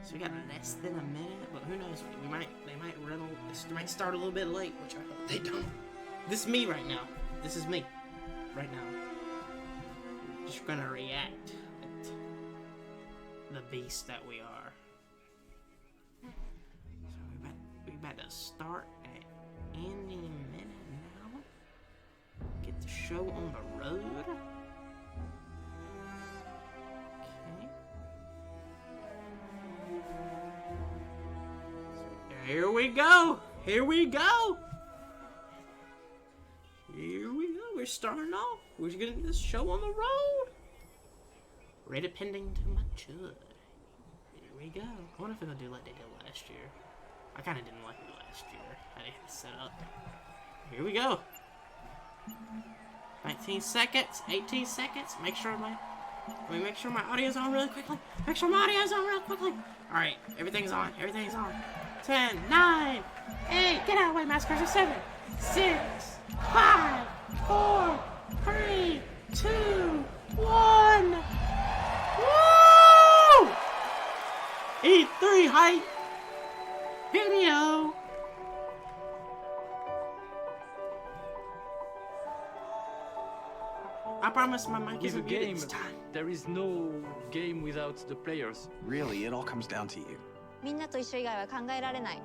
So we got less than a minute, but who knows? They might start a little bit late, which I hope they don't. This is me right now. This is me right now. Just gonna react with the beast that we are. So we about to start at any minute now. Get the show on the road. Here we go! Here we go! Here we go. We're starting off. We're gonna get this show on the road. Rated pending to mature. Here we go. I wonder if they'll do like they did last year. I kind of didn't like it last year. I didn't set up. Here we go. 19 seconds. 18 seconds. Make sure my audio's on really quickly. Alright, everything's on. 10, 9, 8, get out of the way, Massacres. 7, 6, 5, 4, 3, 2, 1. Woo! E3 hype video. I promise my mic isn't muted this time. There is no game without the players. Really, it all comes down to you. みんなと一緒以外は考えられない。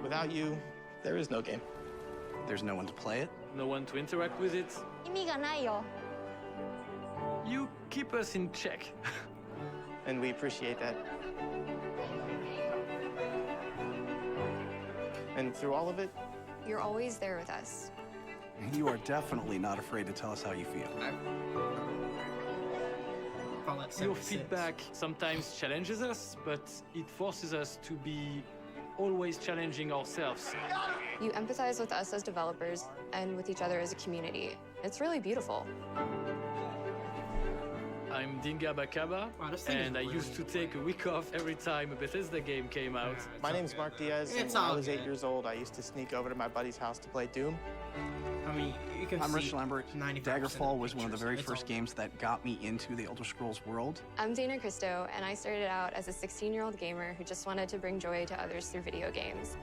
Without you, there is no game. There's no one to play it. No one to interact with it. 意味がないよ。 You keep us in check. And we appreciate that. And through all of it, You're always there with us. You are definitely not afraid to tell us how you feel. Call that Your 76. feedback sometimes challenges us, but it forces us to be always challenging ourselves. You empathize with us as developers and with each other as a community. It's really beautiful. I'm Dinga Bakaba, Wow, this thing is and I really used to take a week off every time a Bethesda game came out. my name's Mark Diaz, and It's when I all was 8 good. years old, I used to sneak over to my buddy's house to play Doom. I mean, you can I'm see Rich Lambert. 95% Daggerfall of was one of the pictures. very It's first all- games that got me into the Elder Scrolls world. I'm Dana Christo, and I started out as a 16-year-old gamer who just wanted to bring joy to others through video games.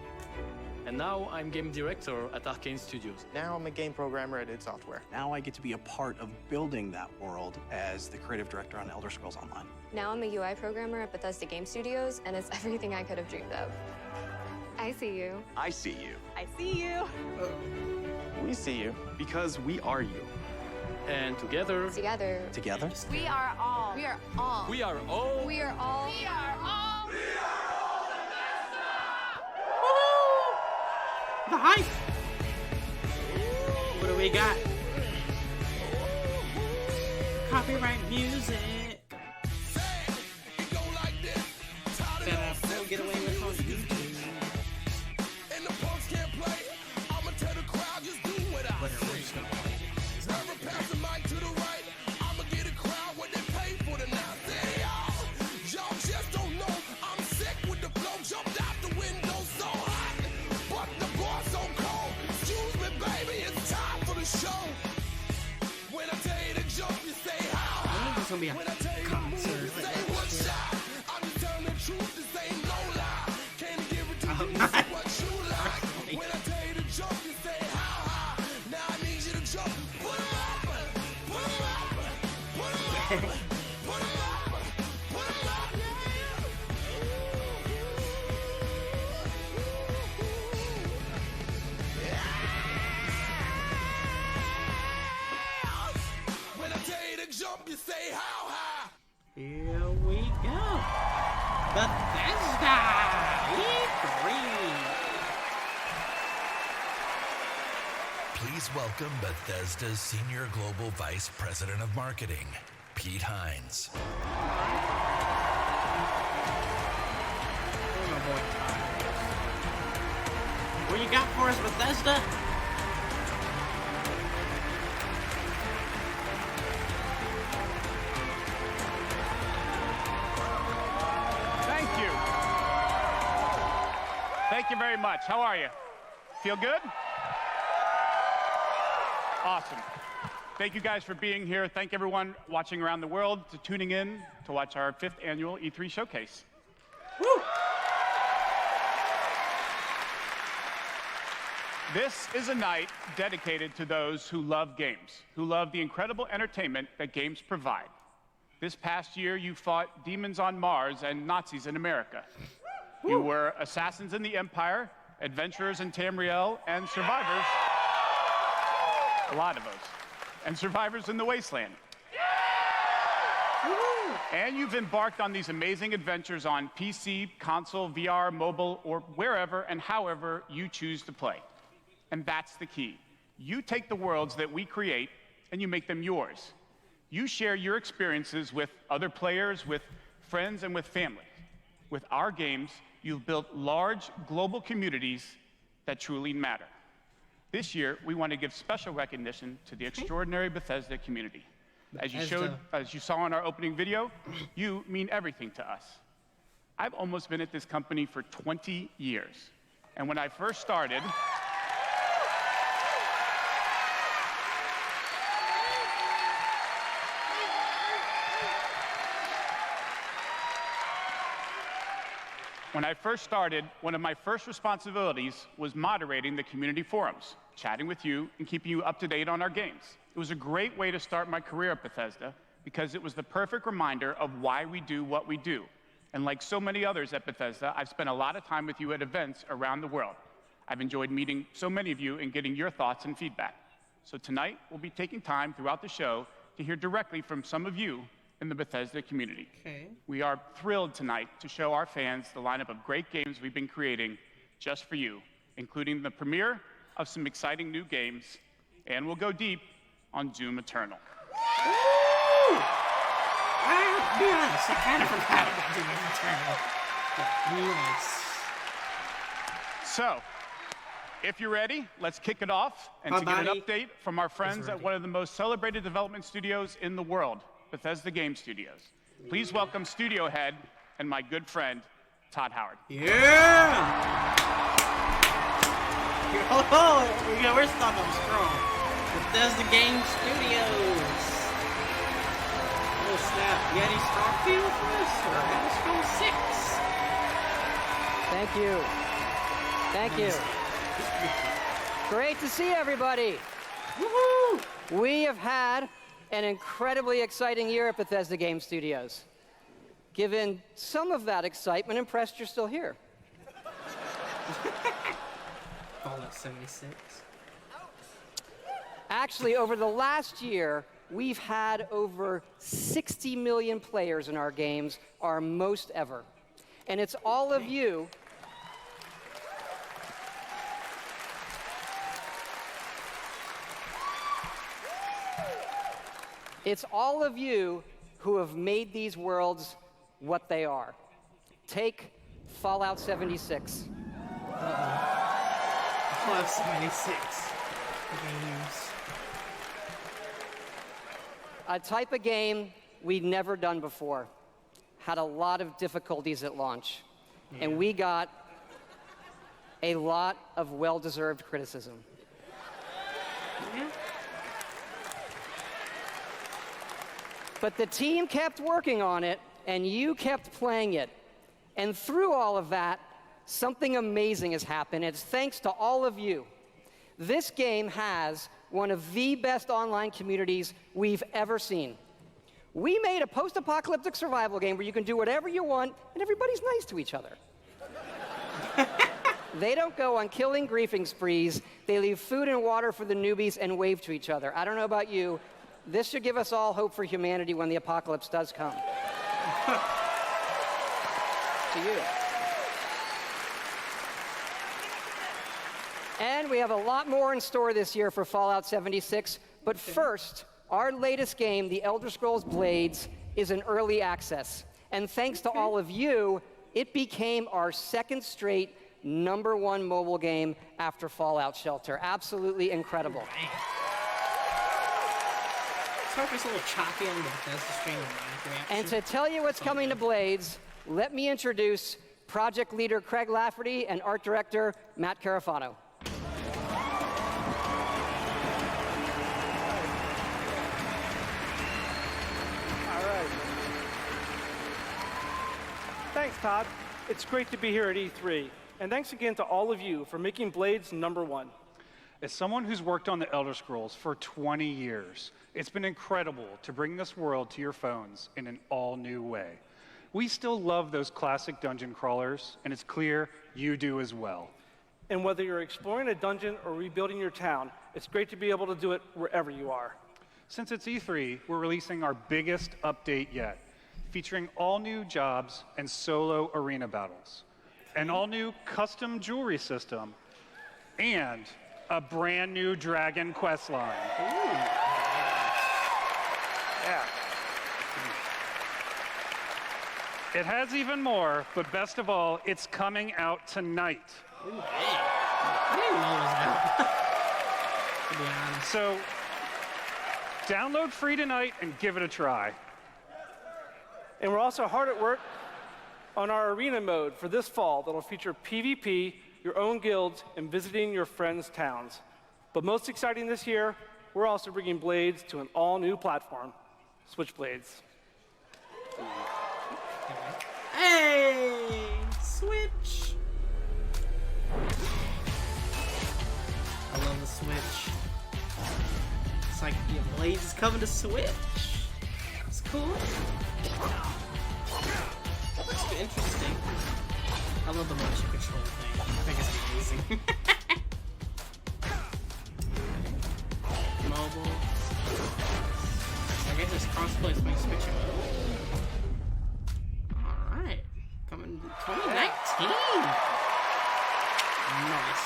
And now I'm game director at Arcane Studios. Now I'm a game programmer at id Software. Now I get to be a part of building that world as the creative director on Elder Scrolls Online. Now I'm a UI programmer at Bethesda Game Studios, and it's everything I could have dreamed of. I see you. I see you. I see you. We see you. Because we are you. And together, Together. Together? We are all. We are all. we are all We are all. We are all. The hype! What do we got? Copyright music. Better get away with on YouTube. Whatever, we're just gonna play it. It's not good. I think it's gonna be a concert. I hope not. Here we go. Bethesda E3. Please welcome Bethesda's Senior Global Vice President of Marketing, Pete Hines. Oh, my boy. What you got for us, Bethesda? Thank you. Thank you very much. How are you? Feel good? Awesome. Thank you guys for being here. Thank everyone watching around the world to tuning in to watch our 5th annual E3 showcase. Woo! This is a night dedicated to those who love games, who love the incredible entertainment that games provide. This past year, you fought demons on Mars and Nazis in America. You were assassins in the Empire, adventurers in Tamriel, and survivors, a lot of those, and survivors in the Wasteland. And you've embarked on these amazing adventures on PC, console, VR, mobile, or wherever and however you choose to play. And that's the key. You take the worlds that we create and you make them yours. You share your experiences with other players, with friends, and with family. With our games, you've built large global communities that truly matter. This year, we want to give special recognition to the extraordinary Bethesda community. As you saw in our opening video, you mean everything to us. I've almost been at this company for 20 years. And when I first started, one of my first responsibilities was moderating the community forums, chatting with you, and keeping you up to date on our games. It was a great way to start my career at Bethesda because it was the perfect reminder of why we do what we do. And like so many others at Bethesda, I've spent a lot of time with you at events around the world. I've enjoyed meeting so many of you and getting your thoughts and feedback. So tonight, we'll be taking time throughout the show to hear directly from some of you in the Bethesda community. Okay. We are thrilled tonight to show our fans the lineup of great games we've been creating just for you, including the premiere of some exciting new games, and we'll go deep on Doom Eternal. Woo! I'll be honest, I kind of forgot about Doom Eternal. But nice. So, if you're ready, let's kick it off and to get an update from our friends at one of the most celebrated development studios in the world, Bethesda Game Studios. Please welcome studio head and my good friend, Todd Howard. Yeah! Oh, we're starting strong. Bethesda Game Studios. Oh snap! You got any Starfield for us or Elder Scrolls 6? Thank you. Great to see everybody. Woohoo! We have had an incredibly exciting year at Bethesda Game Studios. Given some of that excitement, impressed you're still here. Fallout 76. Actually, over the last year, we've had over 60 million players in our games, our most ever. And it's all of you who have made these worlds what they are. Take Fallout 76. Fallout 76 games. A type of game we'd never done before. Had a lot of difficulties at launch. Yeah. And we got a lot of well-deserved criticism. Yeah. But the team kept working on it, and you kept playing it. And through all of that, something amazing has happened. It's thanks to all of you. This game has one of the best online communities we've ever seen. We made a post-apocalyptic survival game where you can do whatever you want, and everybody's nice to each other. They don't go on killing griefing sprees. They leave food and water for the newbies and wave to each other. I don't know about you. This should give us all hope for humanity when the apocalypse does come. To you. And we have a lot more in store this year for Fallout 76. But first, our latest game, The Elder Scrolls Blades, is in early access. And thanks to all of you, it became our second straight #1 mobile game after Fallout Shelter. Absolutely incredible. Sorry if it's a little choppy on the Bethesda stream. And to tell you what's coming to Blades, let me introduce project leader Craig Lafferty and art director Matt Carafano. Thanks, Todd. It's great to be here at E3. And thanks again to all of you for making Blades #1. As someone who's worked on the Elder Scrolls for 20 years, it's been incredible to bring this world to your phones in an all-new way. We still love those classic dungeon crawlers, and it's clear you do as well. And whether you're exploring a dungeon or rebuilding your town, it's great to be able to do it wherever you are. Since it's E3, we're releasing our biggest update yet, featuring all new jobs and solo arena battles, an all-new custom jewelry system, and a brand new dragon quest line. Yeah. It has even more, but best of all, it's coming out tonight. Ooh, hey. I didn't even know it was out. To be honest. So, download free tonight and give it a try. And we're also hard at work on our arena mode for this fall that'll feature PvP, your own guilds, and visiting your friends' towns. But most exciting this year, we're also bringing Blades to an all-new platform, Switchblades. Hey! Switch! I love the Switch. It's like, yeah, Blades is coming to Switch. It's cool. Looks interesting. I love the motion control thing. I think it's amazing. Mobile. I guess it's crossplay with my Switch mode. Alright. Coming to 2019. Nice.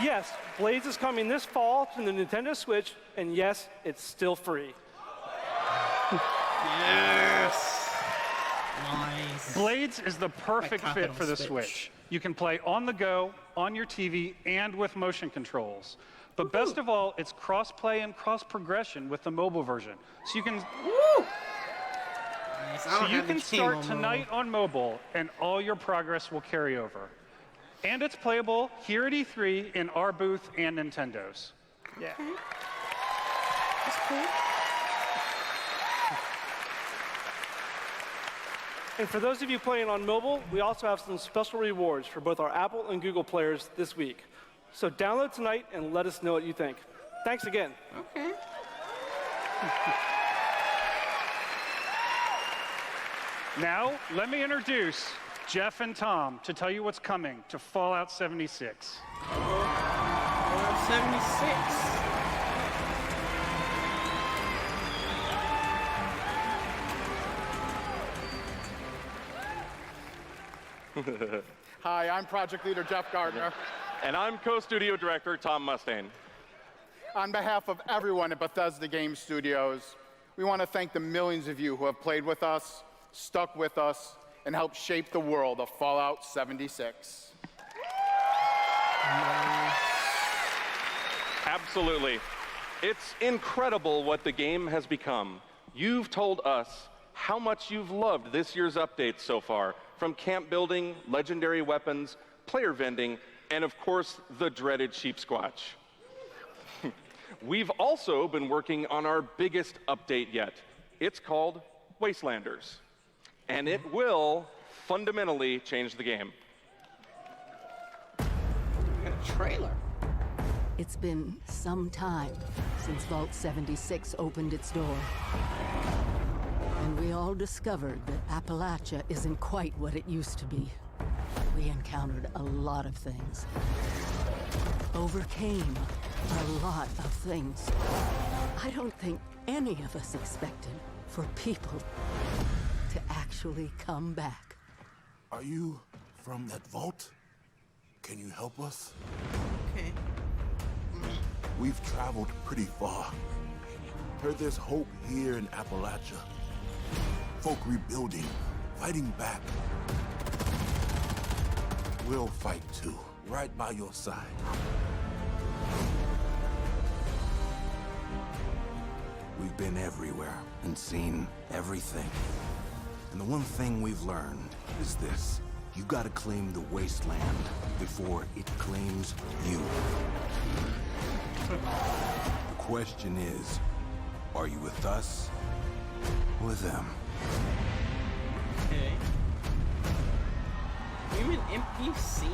Yes, Blades is coming this fall to the Nintendo Switch, and yes, it's still free. Yes! Nice. Blades is the perfect fit for the Switch. You can play on the go, on your TV, and with motion controls. But best of all, it's cross-play and cross-progression with the mobile version. So you can... Woo! Nice. So you can start tonight on mobile, and all your progress will carry over. And it's playable here at E3 in our booth and Nintendo's. Yeah. Okay. That's cool. And for those of you playing on mobile, we also have some special rewards for both our Apple and Google players this week. So download tonight and let us know what you think. Thanks again. Okay. Now, let me introduce Jeff and Tom to tell you what's coming to Fallout 76. Fallout 76. Hi, I'm Project Leader Jeff Gardner. And I'm Co-Studio Director Tom Mustaine. On behalf of everyone at Bethesda Game Studios, we want to thank the millions of you who have played with us, stuck with us, and helped shape the world of Fallout 76. Absolutely. It's incredible what the game has become. You've told us how much you've loved this year's updates so far, from camp building, legendary weapons, player vending, and of course, the dreaded sheep squatch. We've also been working on our biggest update yet. It's called Wastelanders, and it will fundamentally change the game. Got a trailer. It's been some time since Vault 76 opened its door. And we all discovered that Appalachia isn't quite what it used to be. We encountered a lot of things. Overcame a lot of things. I don't think any of us expected for people to actually come back. Are you from that vault? Can you help us? Okay. We've traveled pretty far. Heard there's hope here in Appalachia. Folk rebuilding, fighting back. We'll fight too, right by your side. We've been everywhere and seen everything. And the one thing we've learned is this. You gotta claim the wasteland before it claims you. The question is, are you with us with them. Okay. Human NPCs.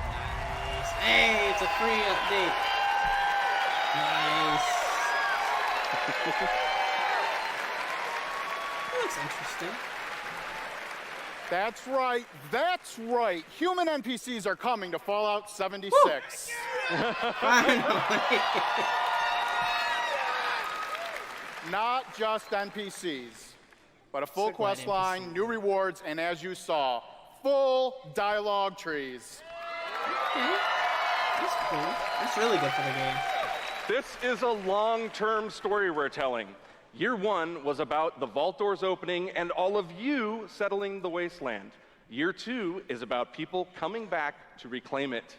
Nice. Hey, it's a free update. Nice. That looks interesting. That's right. That's right. Human NPCs are coming to Fallout 76. Finally. Not just NPCs, but a full quest line, new rewards, and as you saw, full dialogue trees. Okay. That's cool. That's really good for the game. This is a long-term story we're telling. Year 1 was about the vault doors opening and all of you settling the wasteland. Year 2 is about people coming back to reclaim it.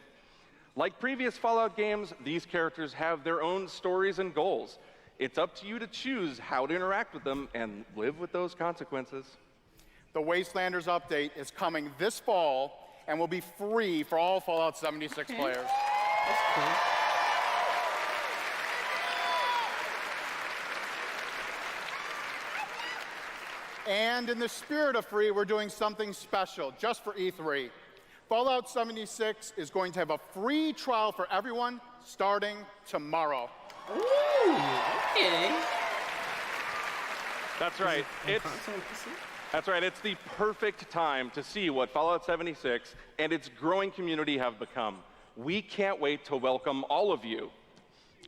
Like previous Fallout games, these characters have their own stories and goals. It's up to you to choose how to interact with them and live with those consequences. The Wastelanders update is coming this fall and will be free for all Fallout 76 players. That's cool. And in the spirit of free, we're doing something special just for E3. Fallout 76 is going to have a free trial for everyone starting tomorrow. Ooh, okay. That's right. That's right. It's the perfect time to see what Fallout 76 and its growing community have become. We can't wait to welcome all of you.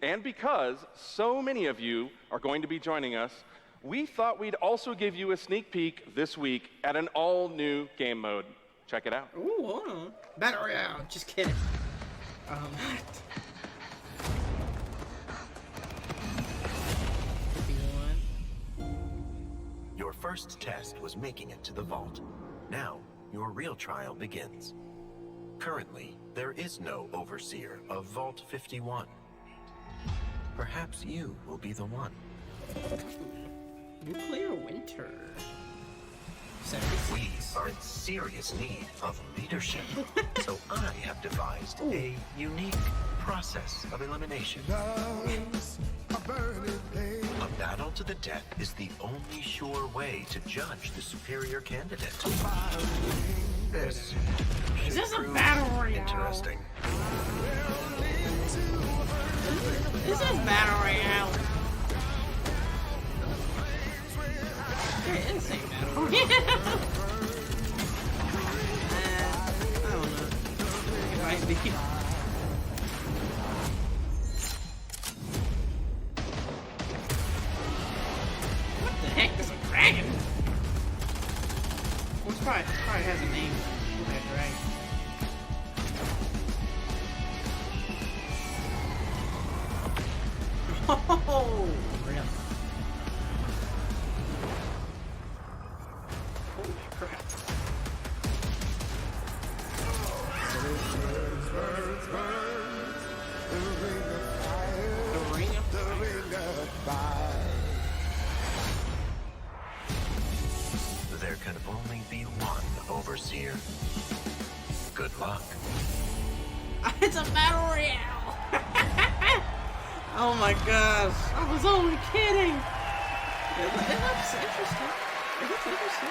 And because so many of you are going to be joining us, we thought we'd also give you a sneak peek this week at an all-new game mode. Check it out. Ooh, hold on. Battle Royale. Just kidding. Your first test was making it to the vault. Now, your real trial begins. Currently, there is no overseer of Vault 51. Perhaps you will be the one. Nuclear winter. We are in serious need of leadership, so I have devised a unique process of elimination. A battle to the death is the only sure way to judge the superior candidate. This Is this a prove battle royale? Interesting. This is Battle Royale. Yeah, it's a battle royale. I don't know. It might be. What the heck is a dragon? Well, it probably has a name. That dragon. Oh, really? Holy crap. The ring of fire. There can only be one overseer. Good luck. It's a battle royale. Oh my gosh. I was only kidding. It looks interesting. It looks interesting.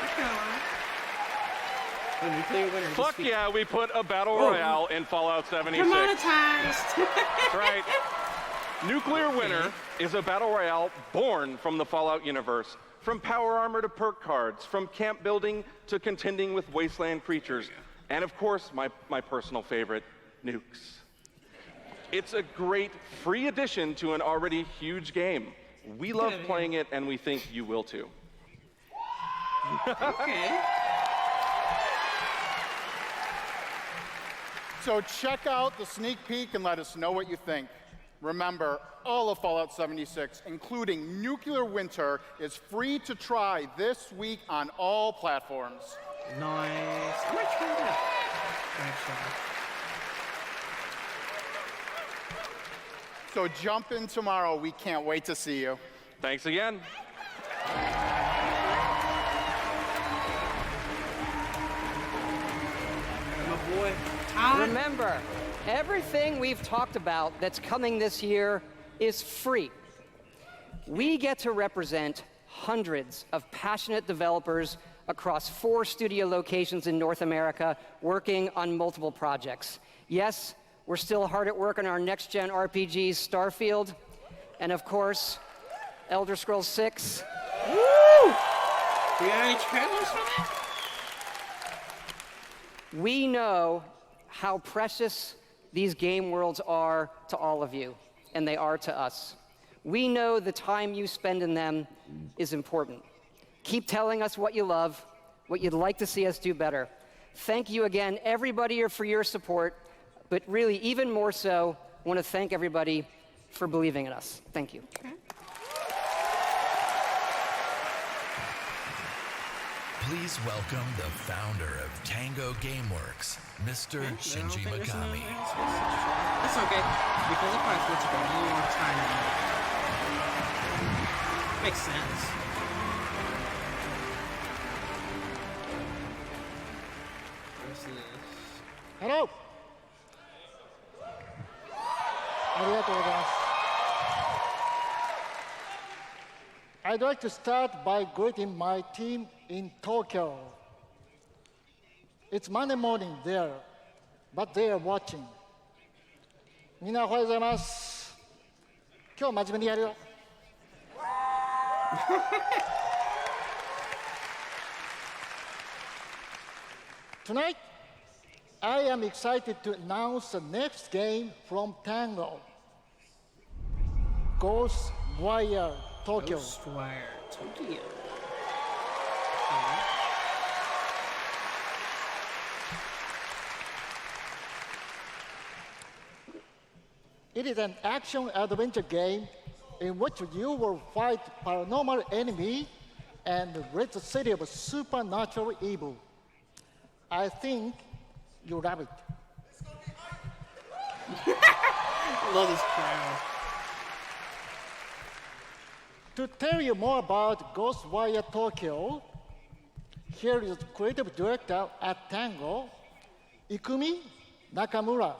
I kind of like it. The nuclear winter. Fuck yeah, we put a battle royale in Fallout 76. Commoditized. That's right. Nuclear Winter is a battle royale born from the Fallout universe. From power armor to perk cards, from camp building to contending with wasteland creatures. And of course, my personal favorite, nukes. It's a great free addition to an already huge game. We love playing it, and we think you will too. Okay. So check out the sneak peek and let us know what you think. Remember, all of Fallout 76, including Nuclear Winter, is free to try this week on all platforms. Nice. I might try that. So jump in tomorrow. We can't wait to see you. Thanks again. My boy, Todd. Remember, everything we've talked about that's coming this year is free. We get to represent hundreds of passionate developers across 4 studio locations in North America working on multiple projects. Yes, we're still hard at work on our next-gen RPGs, Starfield, and of course, Elder Scrolls 6. Woo! Do you have any trailers for that? We know how precious these game worlds are to all of you, and they are to us. We know the time you spend in them is important. Keep telling us what you love, what you'd like to see us do better. Thank you again, everybody, for your support, but really, even more so, I want to thank everybody for believing in us. Thank you. Please welcome the founder of Tango Gameworks, Mr. Shinji Mikami. That's okay, because it probably will take a long time. Makes sense. What's this? Hello. ありがとうございます。I'd like to start by greeting my team in Tokyo. It's Monday morning there, but they are watching. みんなおはようございます。今日真面目にやるよ。Tonight, I am excited to announce the next game from Tango. Ghostwire Tokyo. Ghostwire Tokyo. It is an action-adventure game in which you will fight paranormal enemy and rid the city of supernatural evil. I think you love it. Love this crowd. To tell you more about Ghostwire Tokyo, here is creative director at Tango, Ikumi Nakamura.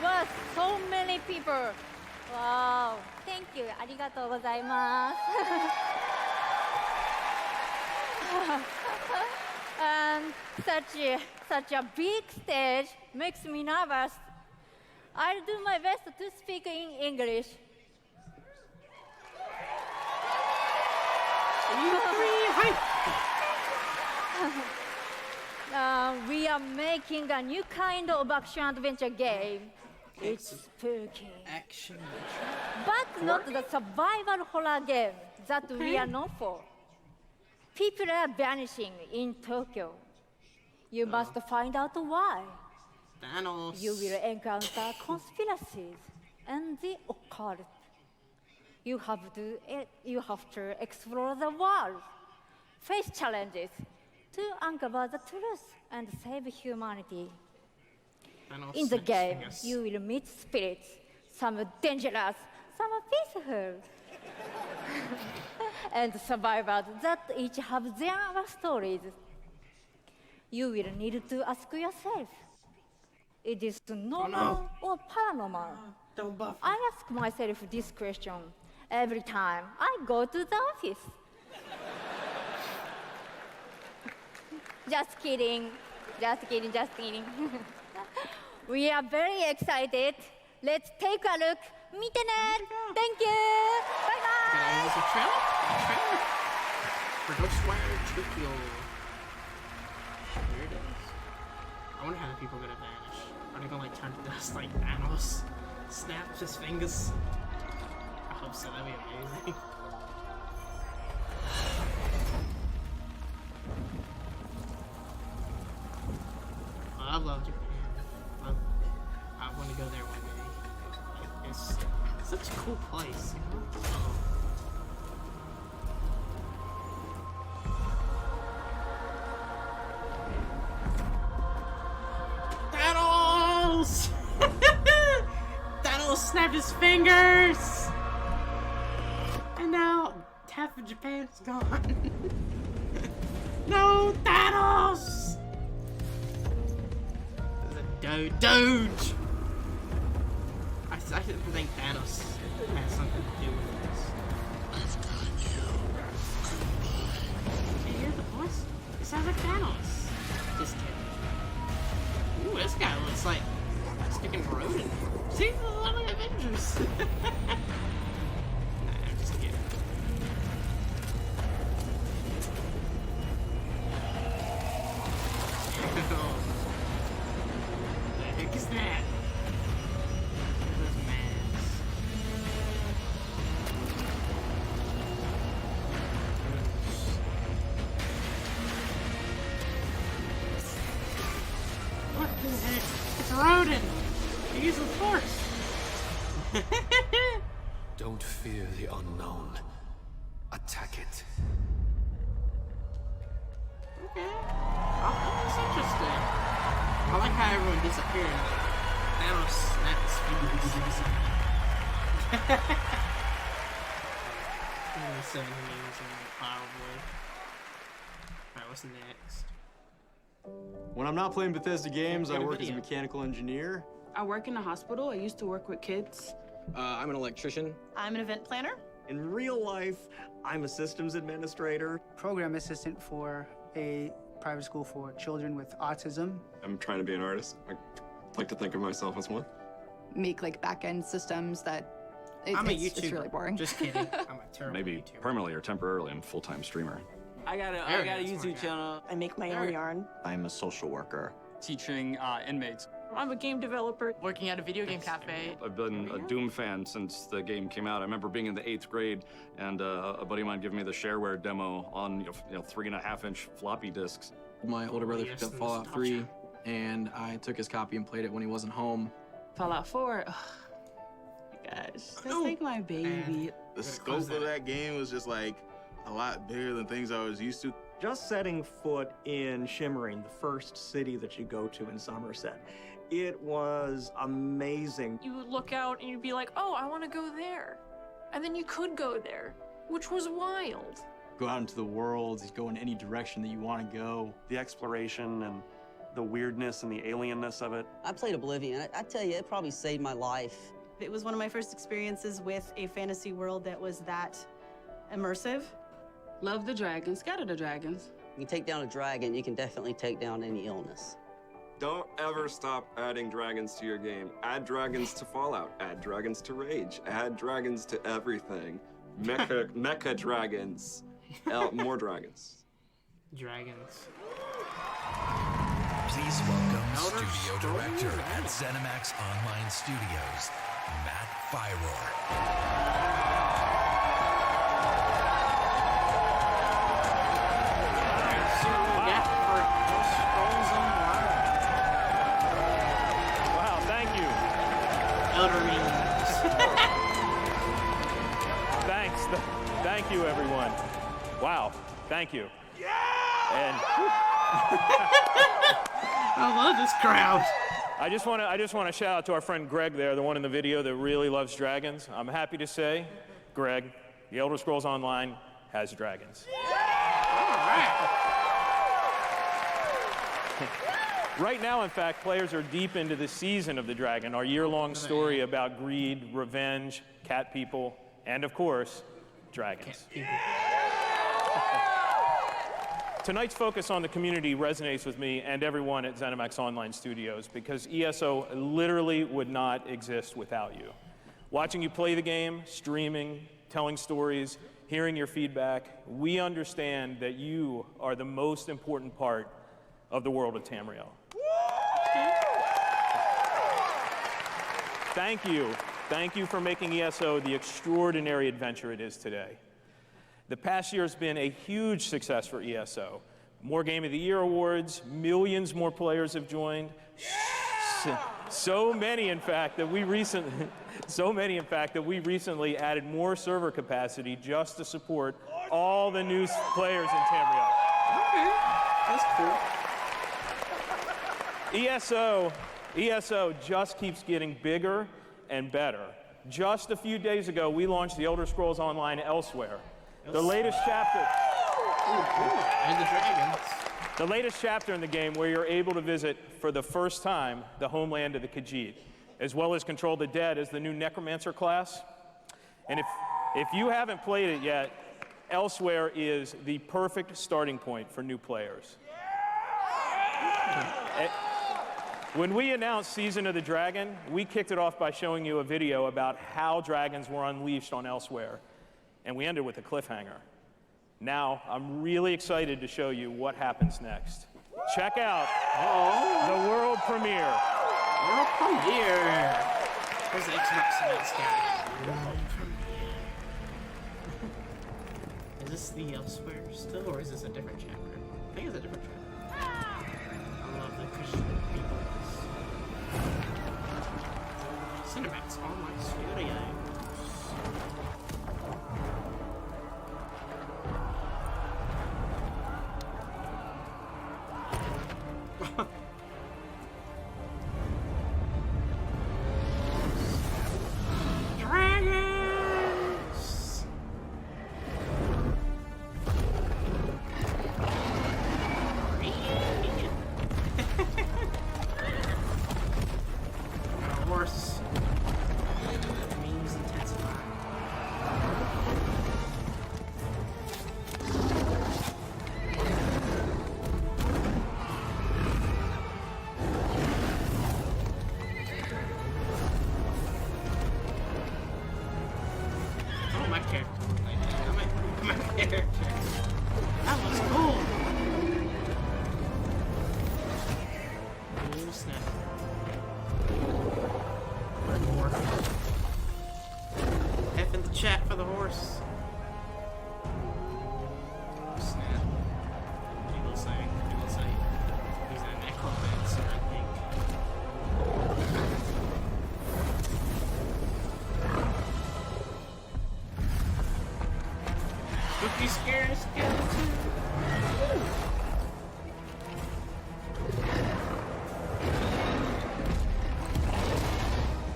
Wow, so many people. Wow, thank you. ありがとうございます。And such a big stage makes me nervous. I'll do my best to speak in English. We are making a new kind of action-adventure game. It's spooky. Action. But not the survival horror game that we are known for. People are vanishing in Tokyo. You must find out why. Thanos. You will encounter conspiracies and the occult. You have to explore the world, face challenges, to uncover the truth and save humanity. Thanos In the game, fingers. you will meet spirits, some dangerous, some peaceful, and survivors that each have their own stories. You will need to ask yourself, it is normal or paranormal? I ask myself this question every time I go to the office. Just kidding. We are very excited. Let's take a look. 見てね. Thank you. Bye bye. There's a trailer for Ghostwire Tokyo. There it is. I wonder how the people are gonna vanish. Are they gonna like turn to dust like Thanos? Snaps his fingers. I hope so. That'd be amazing. I love Japan. I want to go there one day. It's such a cool place, you know? Thanos! Thanos snapped his fingers! And now half of Japan's gone. No, Thanos! There's a Doge! I think Thanos has something to do with this. I've got you. You hear the voice? It sounds like Thanos. Just kidding. Ooh, this guy looks like sticking rodent. See, the little Avengers. Nah, I'm just kidding. The heck is that? Those masks. What the heck? It's a rodent! He uses force! Don't fear the unknown. Attack it. Okay. Oh, that's interesting. I like how everyone disappeared. Thanos snapped his fingers. So amazing, probably. Alright, what's next? When I'm not playing Bethesda games, I work as a mechanical engineer. I work in a hospital. I used to work with kids. I'm an electrician. I'm an event planner. In real life, I'm a systems administrator. Program assistant for a private school for children with autism. I'm trying to be an artist. I like to think of myself as one. Make like back-end systems that I'm a it's YouTuber. really boring. Just kidding. I'm a terrible Maybe YouTuber. permanently or temporarily, I'm a full-time streamer. I got a YouTube channel. I make my own yarn. I'm a social worker. Teaching inmates. I'm a game developer. Working at a video game cafe. I've been a Doom fan since the game came out. I remember being in the 8th grade and a buddy of mine giving me the shareware demo on 3.5-inch floppy disks. My older brother picked up Fallout 3, and I took his copy and played it when he wasn't home. Fallout 4. Ugh. Gosh, that's like my baby. The scope of that game was just like a lot bigger than things I was used to. Just setting foot in Shimmering, the first city that you go to in Somerset, it was amazing. You would look out and you'd be like, oh, I want to go there. And then you could go there, which was wild. Go out into the world, go in any direction that you want to go. The exploration and the weirdness and the alienness of it. I played Oblivion. I tell you, it probably saved my life. It was one of my first experiences with a fantasy world that was that immersive. Love the dragons. Scatter the dragons. You take down a dragon, you can definitely take down any illness. Don't ever stop adding dragons to your game. Add dragons to Fallout. Add dragons to Rage. Add dragons to everything. Mecha dragons. More dragons. Dragons. Please welcome Studio Director at ZeniMax Online Studios, Matt Fyrour. Wow, thank you. Elder Rings. Thanks. Thank you, everyone. Wow, thank you. Yeah! And I love this crowd. I just want to shout out to our friend Greg there, the one in the video that really loves dragons. I'm happy to say, Greg, The Elder Scrolls Online has dragons. Right now, in fact, players are deep into the season of the dragon, our year-long story about greed, revenge, cat people, and of course, dragons. Tonight's focus on the community resonates with me and everyone at ZeniMax Online Studios because ESO literally would not exist without you. Watching you play the game, streaming, telling stories, hearing your feedback, we understand that you are the most important part of the world of Tamriel. Thank you. Thank you for making ESO the extraordinary adventure it is today. The past year has been a huge success for ESO. More Game of the Year awards, millions more players have joined. So many, in fact, that we recently added more server capacity just to support all the new players in Tamriel. Okay, that's cool. ESO just keeps getting bigger and better. Just a few days ago, we launched The Elder Scrolls Online Elsewhere. The latest chapter. There's the dragons. The latest chapter in the game where you're able to visit for the first time the homeland of the Khajiit, as well as control the dead as the new Necromancer class. And if you haven't played it yet, Elsewhere is the perfect starting point for new players. When we announced Season of the Dragon, we kicked it off by showing you a video about how dragons were unleashed on Elsewhere, and we ended with a cliffhanger. Now, I'm really excited to show you what happens next. Check out the world premiere. World premiere. Where's the Xbox announcement? World premiere. Is this the Elsewhere still, or is this a different chapter? I think it's a different chapter. I love the Christian people. Cinemax Online Studios. Dragons! Horse. Memes intensify. Oh, my character. My character. That was cool. Ooh, snap. More. F in the chat for the horse. Oh, snap. He will say. He's an necromancer, I think. Spooky scary skeleton.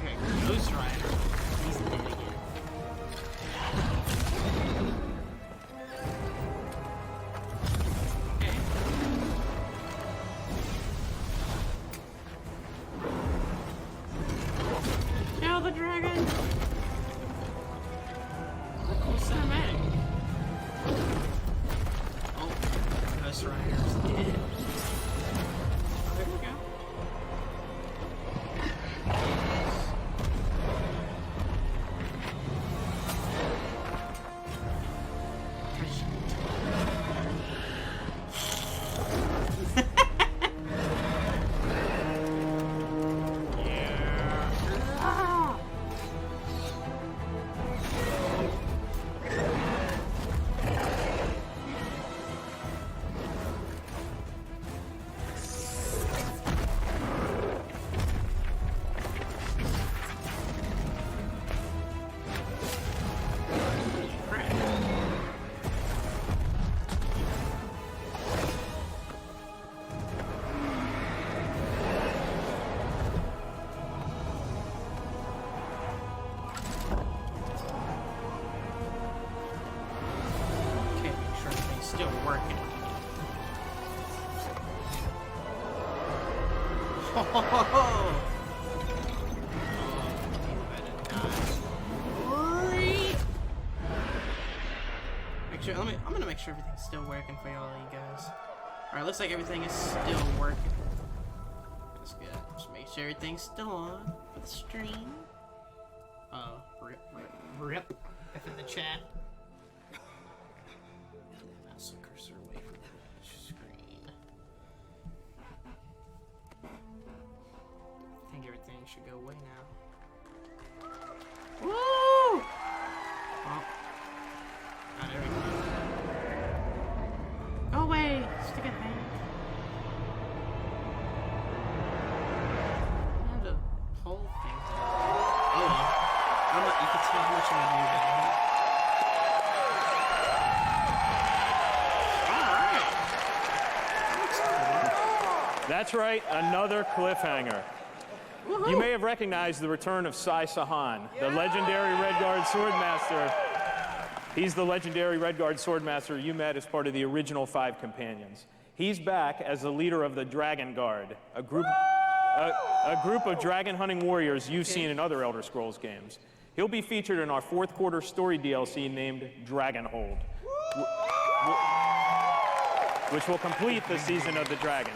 Okay, Ghost Rider. He's dead again. Okay. Kill the dragon. Cool cinematic. Oh, Ghost Rider's dead. There we go. Okay, make sure everything's still working. Ho ho ho ho! Make sure. I'm gonna make sure everything's still working for y'all, you guys. All right, looks like everything is still working. That's good. Just make sure everything's still on for the stream. Rip. F in the chat. Mouse cursor away from the screen. I think everything should go away now. Woo! Oh. Oh, there we go. Go away! Stick it back. I have to pull things. Oh well. You can see how much I'm gonna do that. That's right, another cliffhanger. You may have recognized the return of Sai Sahan, the legendary Red Guard Swordmaster. He's the legendary Redguard Swordmaster you met as part of the original 5 companions. He's back as the leader of the Dragon Guard, a group of dragon hunting warriors you've seen in other Elder Scrolls games. He'll be featured in our 4th quarter story DLC named Dragonhold, which will complete the season of the dragon.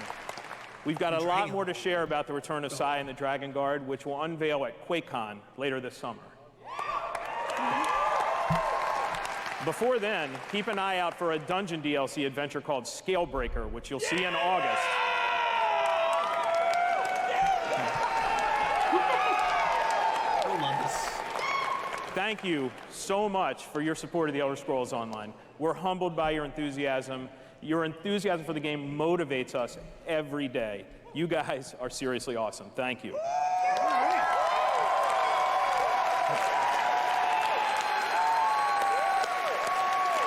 We've got a lot more to share about the return of Sai and the Dragon Guard, which will unveil at QuakeCon later this summer. Before then, keep an eye out for a dungeon DLC adventure called Scalebreaker, which you'll see in August. I love this. Thank you so much for your support of the Elder Scrolls Online. We're humbled by your enthusiasm. Your enthusiasm for the game motivates us every day. You guys are seriously awesome. Thank you.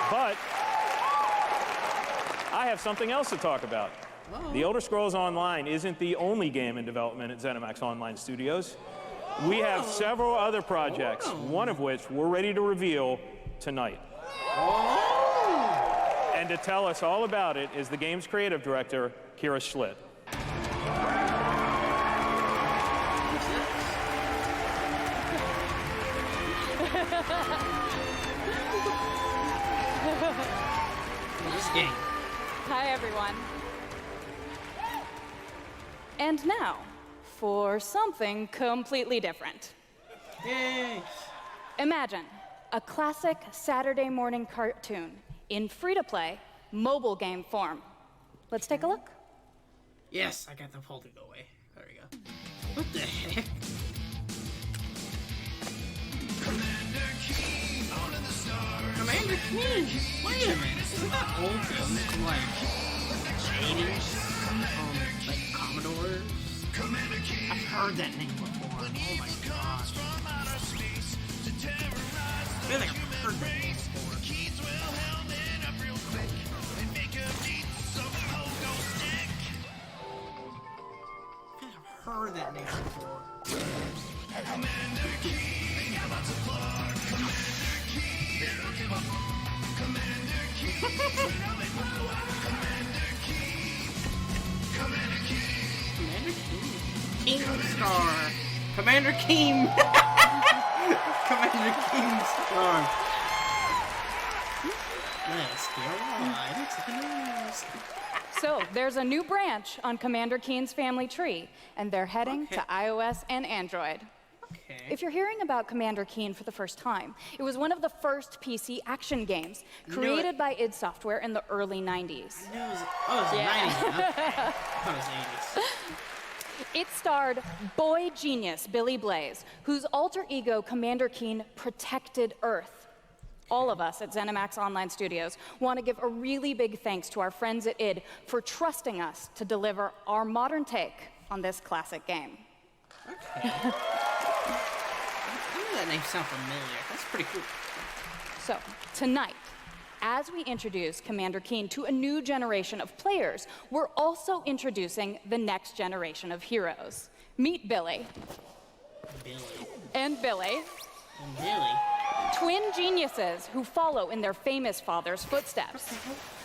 But I have something else to talk about. The Elder Scrolls Online isn't the only game in development at ZeniMax Online Studios. We have several other projects, one of which we're ready to reveal tonight. And to tell us all about it is the game's creative director, Kira Schlitt. This game. Hi, everyone. And now, for something completely different. Yay! Imagine a classic Saturday morning cartoon in free-to-play mobile game form. Let's take a look. Yes, I got the pull to go away. There we go. What the heck? Commander King! Wait a minute, isn't that old film from like the 80s? Like Commodores? I've heard that name before. Oh my gosh. I feel like I've heard that name before. I've heard that name before. King Star. Commander King. Commander King Star. Let's get right. So, there's a new branch on Commander Keen's family tree, and they're heading to iOS and Android. Okay. If you're hearing about Commander Keen for the first time, it was one of the first PC action games created by id Software in the early 90s. I knew it was, oh, it was the 90s. Okay. I thought it was 80s. It starred boy genius Billy Blaze, whose alter ego Commander Keen protected Earth. All of us at ZeniMax Online Studios want to give a really big thanks to our friends at id for trusting us to deliver our modern take on this classic game. Okay. That name sounds familiar. That's pretty cool. So, tonight, as we introduce Commander Keen to a new generation of players, we're also introducing the next generation of heroes. Meet Billy. Billy. And Billy. And Billy. Twin geniuses who follow in their famous father's footsteps.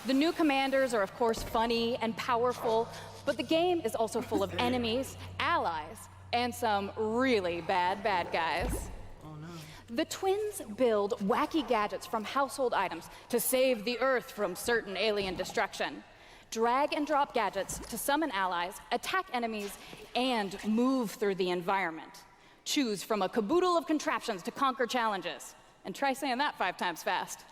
The new commanders are, of course, funny and powerful, but the game is also full of enemies, allies, and some really bad guys. The twins build wacky gadgets from household items to save the Earth from certain alien destruction. Drag and drop gadgets to summon allies, attack enemies, and move through the environment. Choose from a caboodle of contraptions to conquer challenges. And try saying that 5 times fast.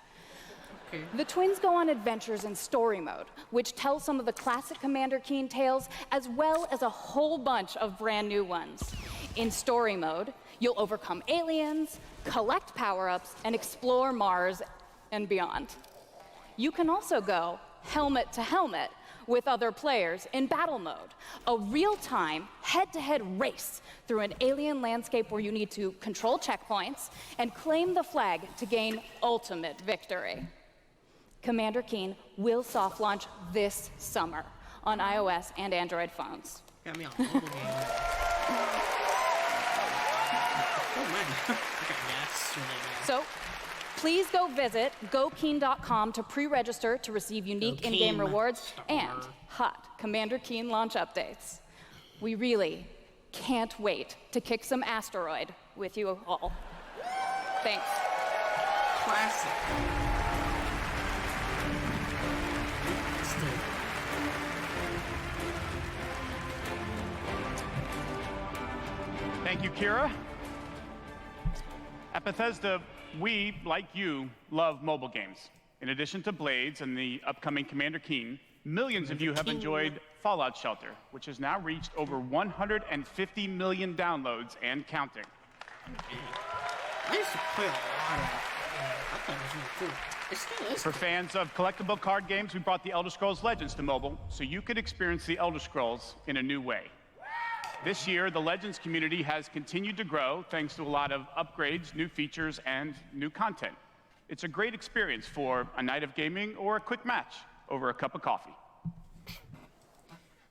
Okay. The twins go on adventures in story mode, which tells some of the classic Commander Keen tales, as well as a whole bunch of brand new ones. In story mode, you'll overcome aliens, collect power-ups, and explore Mars and beyond. You can also go helmet to helmet with other players in battle mode, a real-time, head-to-head race through an alien landscape where you need to control checkpoints and claim the flag to gain ultimate victory. Commander Keen will soft launch this summer on iOS and Android phones. Got me on mobile game. Oh man. Okay, yeah, that's really bad. So, Please go visit gokeen.com to pre-register to receive unique in-game rewards and hot Commander Keen launch updates. We really can't wait to kick some asteroid with you all. Thanks. Classic. Thank you, Kira. At Bethesda, we, like you, love mobile games. In addition to Blades and the upcoming Commander Keen, millions of you have enjoyed Fallout Shelter, which has now reached over 150 million downloads and counting. I used to play a lot of it. I thought it was really cool. It still is. For fans of collectible card games, we brought the Elder Scrolls Legends to mobile, so you could experience the Elder Scrolls in a new way. This year, the Legends community has continued to grow thanks to a lot of upgrades, new features, and new content. It's a great experience for a night of gaming or a quick match over a cup of coffee.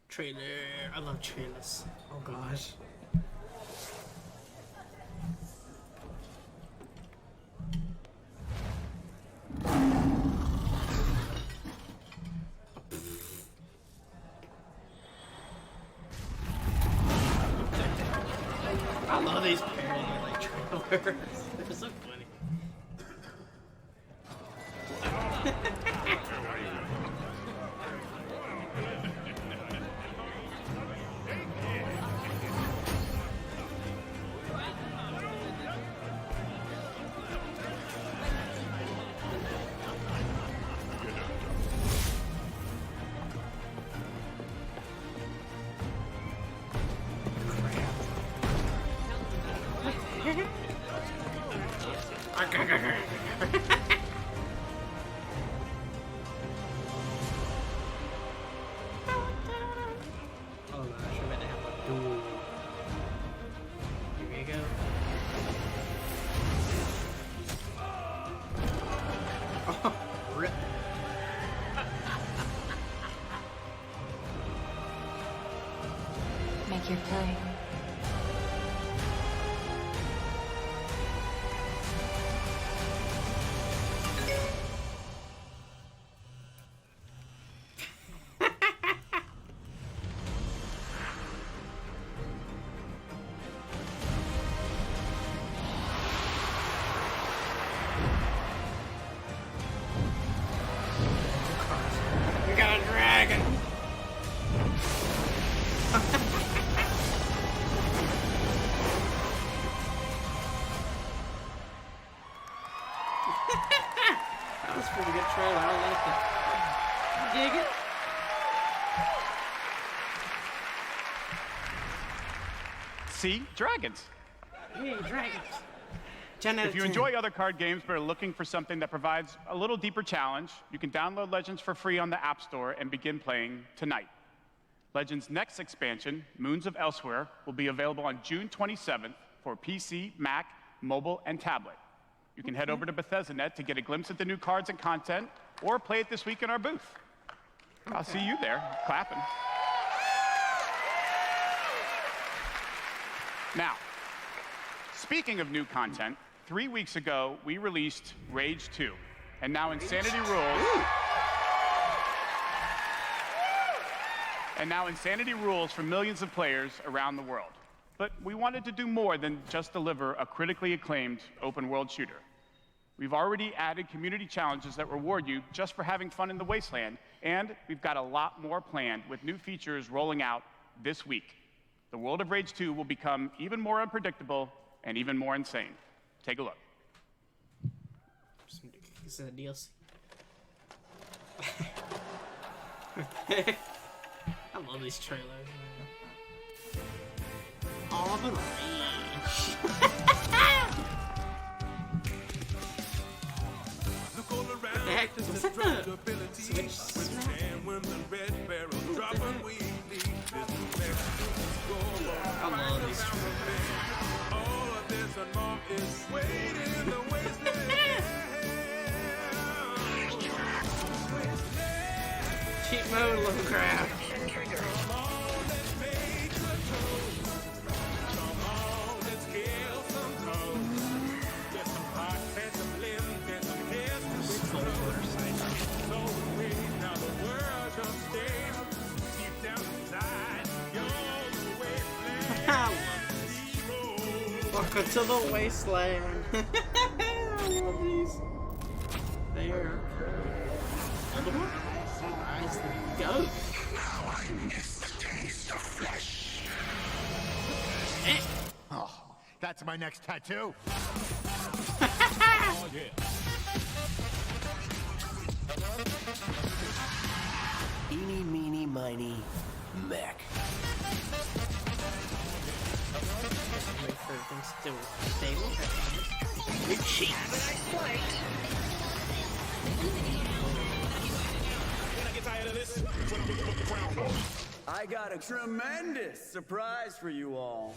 Trailer. I love trailers. Oh gosh. I love these parody like trailers. They're so funny. Oh gosh, I bet they have a duel. Here we go. Oh, rip. Make your play. We got a dragon. That was a pretty good trailer. I liked it. Dig it. See? Dragons. Hey, dragons. If you enjoy other card games but are looking for something that provides a little deeper challenge, you can download Legends for free on the App Store and begin playing tonight. Legends' next expansion, Moons of Elsewhere, will be available on June 27th for PC, Mac, mobile, and tablet. You can head over to Bethesda.net to get a glimpse at the new cards and content, or play it this week in our booth. I'll see you there, clapping. Now, speaking of new content, 3 weeks ago, we released Rage 2, and now Insanity Rules for millions of players around the world. But we wanted to do more than just deliver a critically acclaimed open-world shooter. We've already added community challenges that reward you just for having fun in the wasteland, and we've got a lot more planned with new features rolling out this week. The world of Rage 2 will become even more unpredictable and even more insane. Take a look. This is a DLC. I love these trailers. All the rage. What the heck? Was that the Switch Smack? I love these Cheat mode, little crap. Welcome to the wasteland. I love these. There. Another one? Rise the goat. I miss the taste of flesh. Oh, that's my next tattoo. Oh, yeah. Eeny, meeny, miny, mech. Wait for things to stable. Good cheeks. I got a tremendous surprise for you all.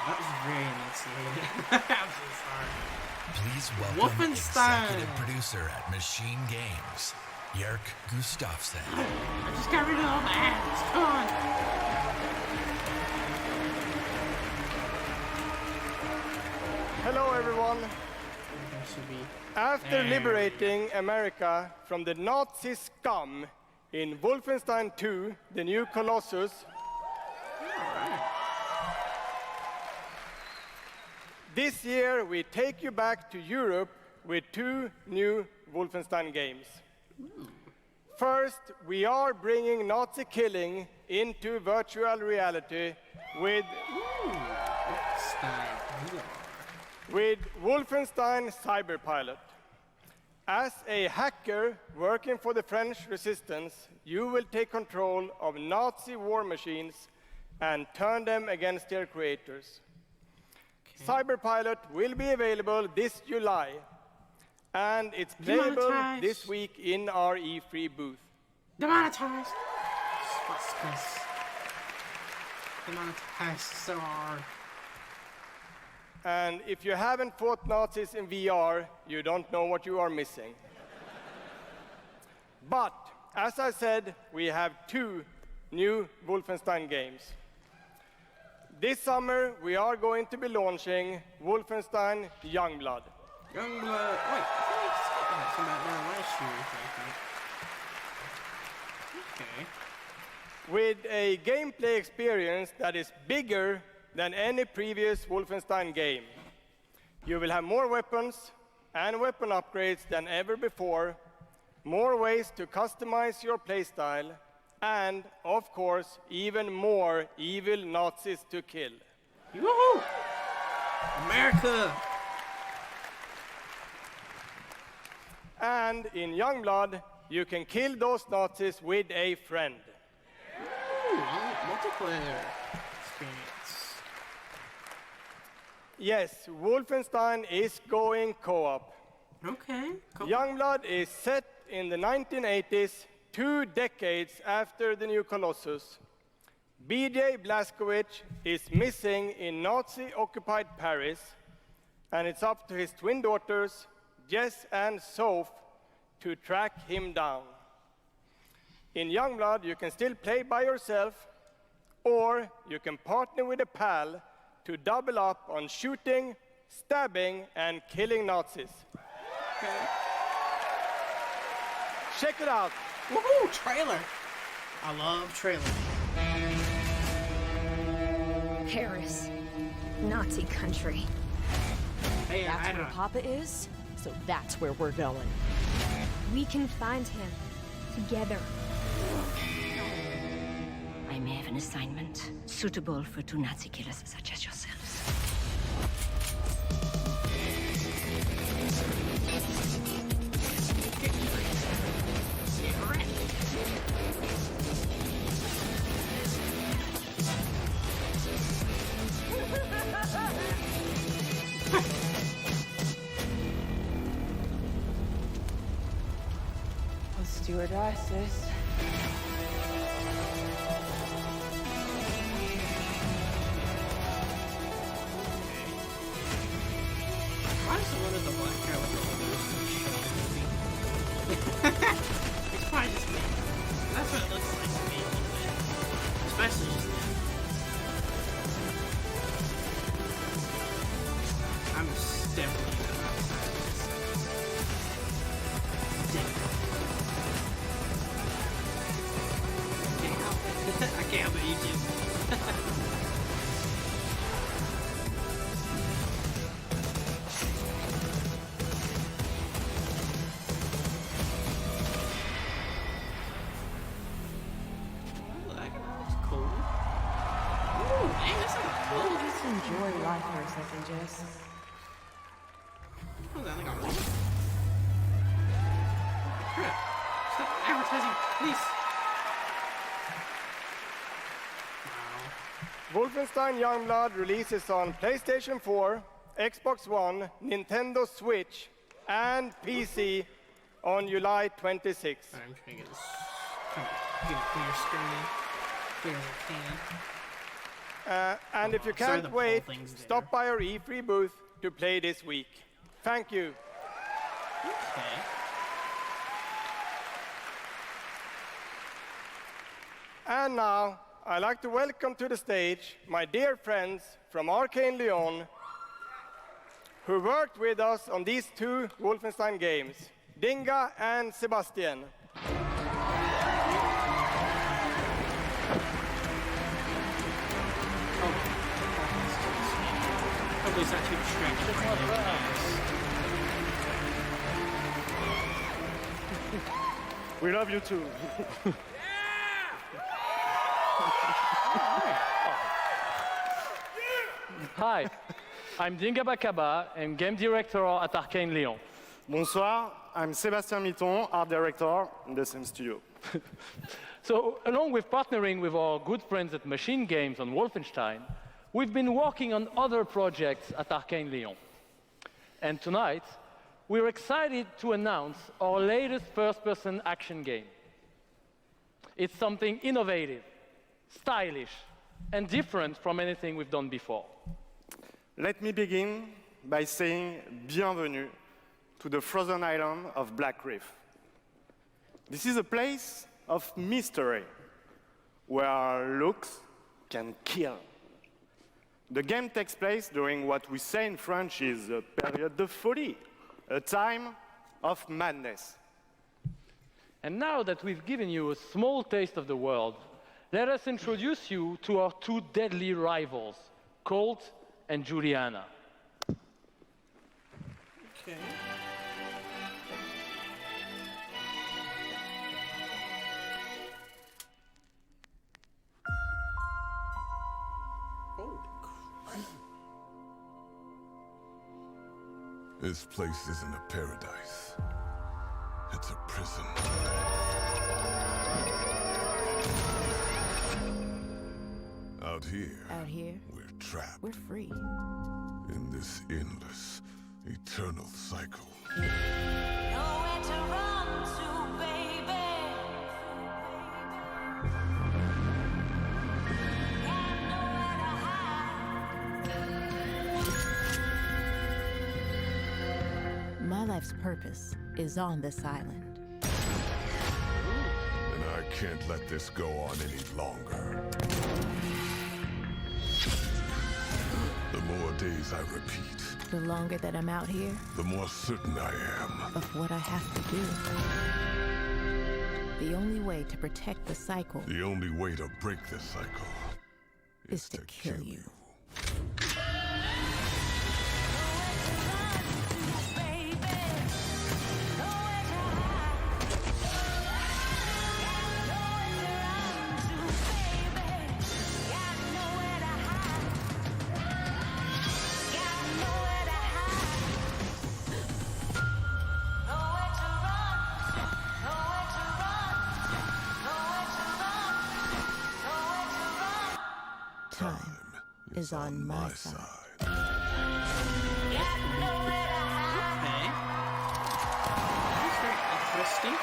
That was very enunciated. I'm so sorry. Please welcome Wolfenstein. executive producer at Machine Games, Jörg Gustafsson. I just got rid of all the ads. Come on. Hello, everyone. After liberating America from the Nazi scum in Wolfenstein 2, The New Colossus, this year we take you back to Europe with 2 new Wolfenstein games. First, we are bringing Nazi killing into virtual reality with Wolfenstein Cyberpilot. As a hacker working for the French resistance, you will take control of Nazi war machines and turn them against their creators. Cyberpilot will be available this July, and it's playable this week in our E3 booth. Demonetized. Demonetized so hard. And if you haven't fought Nazis in VR, you don't know what you are missing. But, as I said, we have 2 new Wolfenstein games. This summer, we are going to be launching Wolfenstein Youngblood. Youngblood. Wait, I think I saw that down last year. Okay. With a gameplay experience that is bigger than any previous Wolfenstein game. You will have more weapons and weapon upgrades than ever before, more ways to customize your playstyle, and, of course, even more evil Nazis to kill. Woohoo! America! And in Youngblood, you can kill those Nazis with a friend. Ooh, multiplayer experience. Yes, Wolfenstein is going co-op. Okay. Youngblood is set in the 1980s, 2 decades after the new Colossus. B.J. Blazkowicz is missing in Nazi-occupied Paris, and it's up to his twin daughters, Jess and Soph, to track him down. In Youngblood, you can still play by yourself, or you can partner with a pal to double up on shooting, stabbing, and killing Nazis. Okay. Check it out. Woohoo! Trailer. I love trailers. Paris. Nazi country. Hey, that's where Papa is, so that's where we're going. We can find him. Together. I may have an assignment suitable for 2 Nazi killers such as yourselves. Stewardesses. Why is one of the black guy with the shot movie? It's probably just me. That's That's what it looks like to me a little bit. Especially just now. I'm definitely not outside of this. Definitely. Can't help it. I can't help it, you too. Enjoy life for a second, Jess. What was that? I think I'm wrong. Crap. Stop advertising, please. Wolfenstein Youngblood releases on PlayStation 4, Xbox One, Nintendo Switch, and PC on July 26th. I'm trying to get this clear screen. Clear as I can. And if you can't wait, stop by our E3 booth to play this week. Thank you. Okay. And now, I'd like to welcome to the stage my dear friends from Arcane Lyon, who worked with us on these two Wolfenstein games, Dinga and Sebastian. Hopefully it's not too distracting. We love you too. Hi, I'm Dinga Bakaba, I'm game director at Arcane Lyon. Bonsoir, I'm Sébastien Mitton, art director in the same studio. So, along with partnering with our good friends at Machine Games on Wolfenstein, we've been working on other projects at Arcane Lyon. And tonight, we're excited to announce our latest first-person action game. It's something innovative, stylish, and different from anything we've done before. Let me begin by saying bienvenue to the frozen island of Black Reef. This is a place of mystery, where looks can kill. The game takes place during what we say in French is a période de folie, a time of madness. And now that we've given you a small taste of the world, let us introduce you to our two deadly rivals, Colt and Juliana. Okay. This place isn't a paradise. It's a prison. Out here, we're trapped. We're free. In this endless, eternal cycle. Nowhere to run to, baby. My life's purpose is on this island. And I can't let this go on any longer. The more days I repeat, The longer that I'm out here, the more certain I am. of what I have to do. The only way to protect the cycle The only way to break this cycle is to kill you. Time is on my side. Okay. That's very interesting.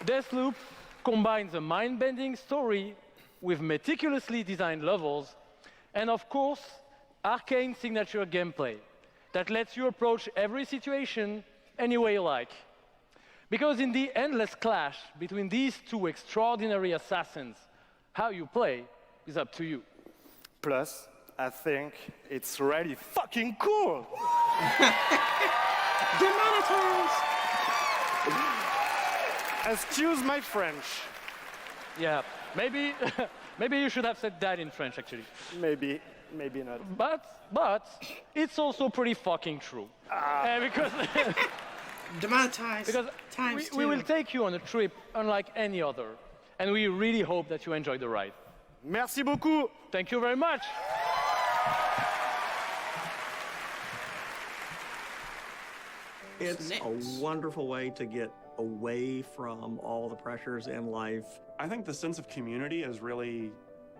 Deathloop, combines a mind-bending story with meticulously designed levels, and of course, arcane signature gameplay that lets you approach every situation any way you like. Because in the endless clash between these two extraordinary assassins, how you play is up to you. Plus, I think it's really fucking cool. Demonetized! Excuse my French. Yeah, maybe, maybe you should have said that in French, actually. Maybe not. But it's also pretty fucking true. Because demonetized. Because we will take you on a trip unlike any other, and we really hope that you enjoy the ride. Merci beaucoup. Thank you very much. It's a wonderful way to get away from all the pressures in life. I think the sense of community has really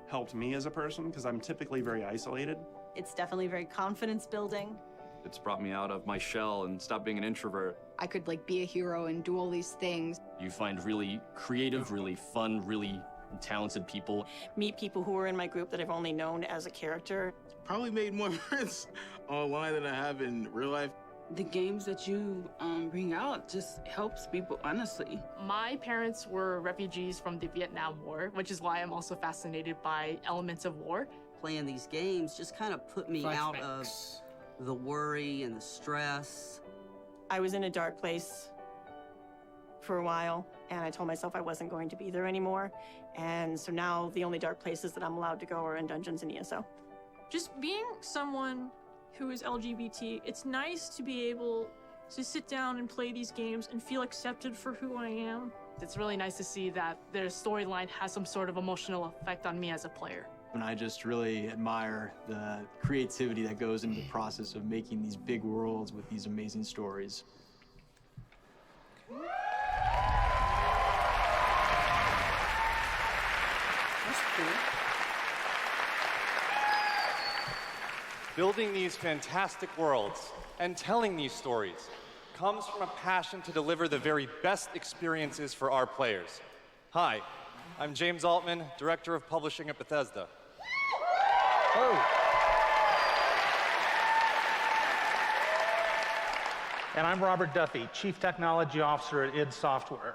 helped me as a person because I'm typically very isolated. It's definitely very confidence building. It's brought me out of my shell and stopped being an introvert. I could like be a hero and do all these things. You find really creative, really fun, really talented people. Meet people who are in my group that I've only known as a character. Probably made more friends online than I have in real life. The games that you bring out just helps people, honestly. My parents were refugees from the Vietnam War, which is why I'm also fascinated by elements of war. Playing these games just kind of put me out of the worry and the stress. I was in a dark place for a while, and I told myself I wasn't going to be there anymore. And so now the only dark places that I'm allowed to go are in dungeons and ESO. Just being someone who is LGBT, it's nice to be able to sit down and play these games and feel accepted for who I am. It's really nice to see that their storyline has some sort of emotional effect on me as a player. And I just really admire the creativity that goes into the process of making these big worlds with these amazing stories. That's cool. Building these fantastic worlds and telling these stories comes from a passion to deliver the very best experiences for our players. Hi, I'm James Altman, Director of Publishing at Bethesda. Oh. And I'm Robert Duffy, Chief Technology Officer at id Software.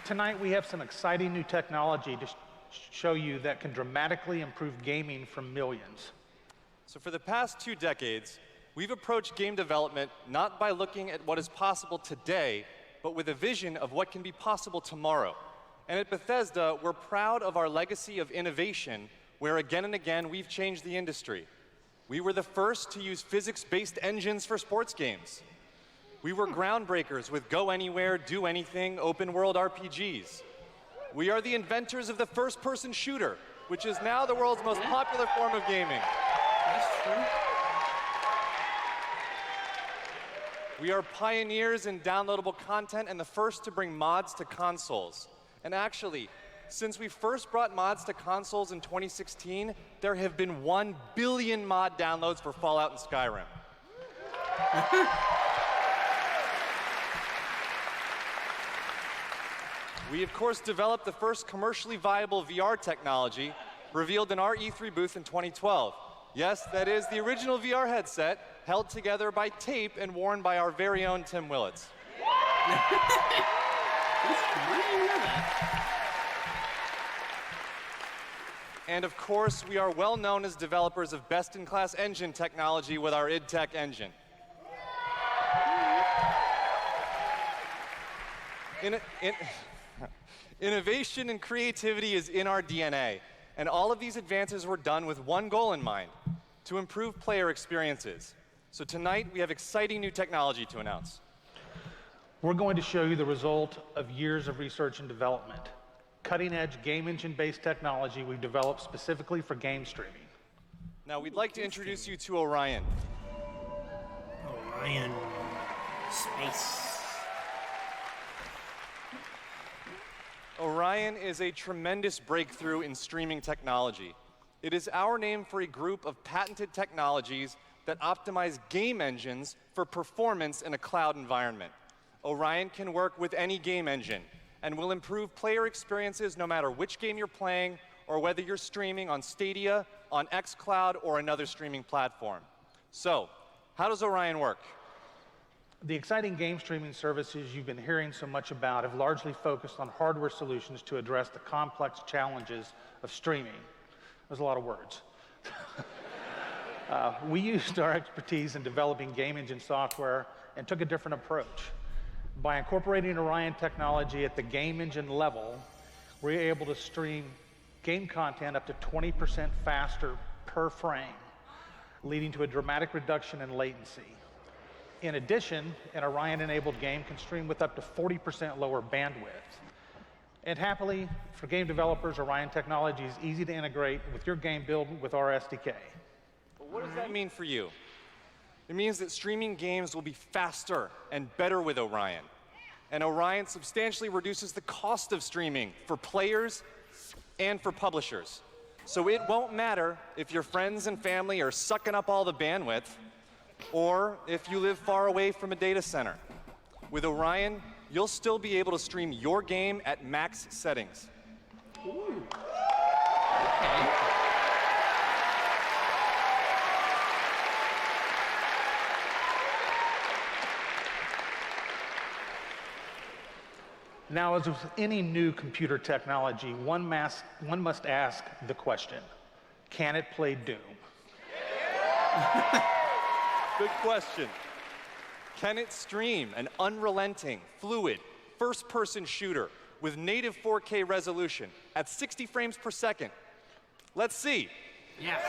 Tonight we have some exciting new technology to show you that can dramatically improve gaming for millions. So for the past 2 decades, we've approached game development not by looking at what is possible today, but with a vision of what can be possible tomorrow. And at Bethesda, we're proud of our legacy of innovation, where again and again we've changed the industry. We were the first to use physics-based engines for sports games. We were groundbreakers with Go Anywhere, Do Anything, open-world RPGs. We are the inventors of the first-person shooter, which is now the world's most popular form of gaming. That's true. We are pioneers in downloadable content and the first to bring mods to consoles. And actually, since we first brought mods to consoles in 2016, there have been 1 billion mod downloads for Fallout and Skyrim. We, of course, developed the first commercially viable VR technology, revealed in our E3 booth in 2012. Yes, that is the original VR headset, held together by tape and worn by our very own Tim Willits. And of course, we are well known as developers of best-in-class engine technology with our id Tech engine. Innovation and creativity is in our DNA, and all of these advances were done with one goal in mind: to improve player experiences. So tonight, we have exciting new technology to announce. We're going to show you the result of years of research and development. Cutting-edge game engine-based technology we've developed specifically for game streaming. Now, we'd like to introduce you to Orion. Orion. Space. Orion is a tremendous breakthrough in streaming technology. It is our name for a group of patented technologies that optimize game engines for performance in a cloud environment. Orion can work with any game engine and will improve player experiences no matter which game you're playing or whether you're streaming on Stadia, on xCloud, or another streaming platform. So, how does Orion work? The exciting game streaming services you've been hearing so much about have largely focused on hardware solutions to address the complex challenges of streaming. There's a lot of words. We used our expertise in developing game engine software and took a different approach. By incorporating Orion technology at the game engine level, we're able to stream game content up to 20% faster per frame, leading to a dramatic reduction in latency. In addition, an Orion-enabled game can stream with up to 40% lower bandwidth. And happily, for game developers, Orion technology is easy to integrate with your game build with our SDK. But what does that mean for you? It means that streaming games will be faster and better with Orion. And Orion substantially reduces the cost of streaming for players and for publishers. So it won't matter if your friends and family are sucking up all the bandwidth, or if you live far away from a data center. With Orion, you'll still be able to stream your game at max settings. Ooh. Okay. Now, as with any new computer technology, one must ask the question, can it play Doom? Good question. Can it stream an unrelenting, fluid, first-person shooter with native 4K resolution at 60 frames per second? Let's see. Yes.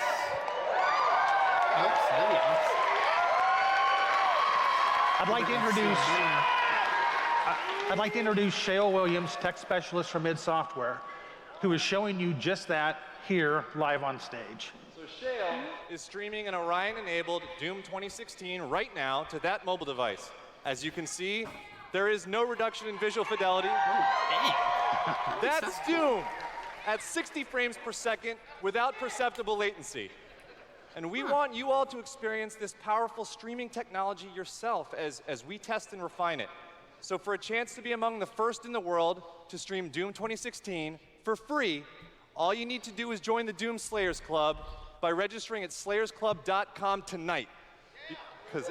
I'd like to introduce Shale Williams, tech specialist from id Software, who is showing you just that here live on stage. So Shale is streaming an Orion-enabled Doom 2016 right now to that mobile device. As you can see, there is no reduction in visual fidelity. Oh, that's Doom at 60 frames per second without perceptible latency. And we want you all to experience this powerful streaming technology yourself as we test and refine it. So for a chance to be among the first in the world to stream Doom 2016 for free, all you need to do is join the Doom Slayers Club by registering at slayersclub.com tonight. Because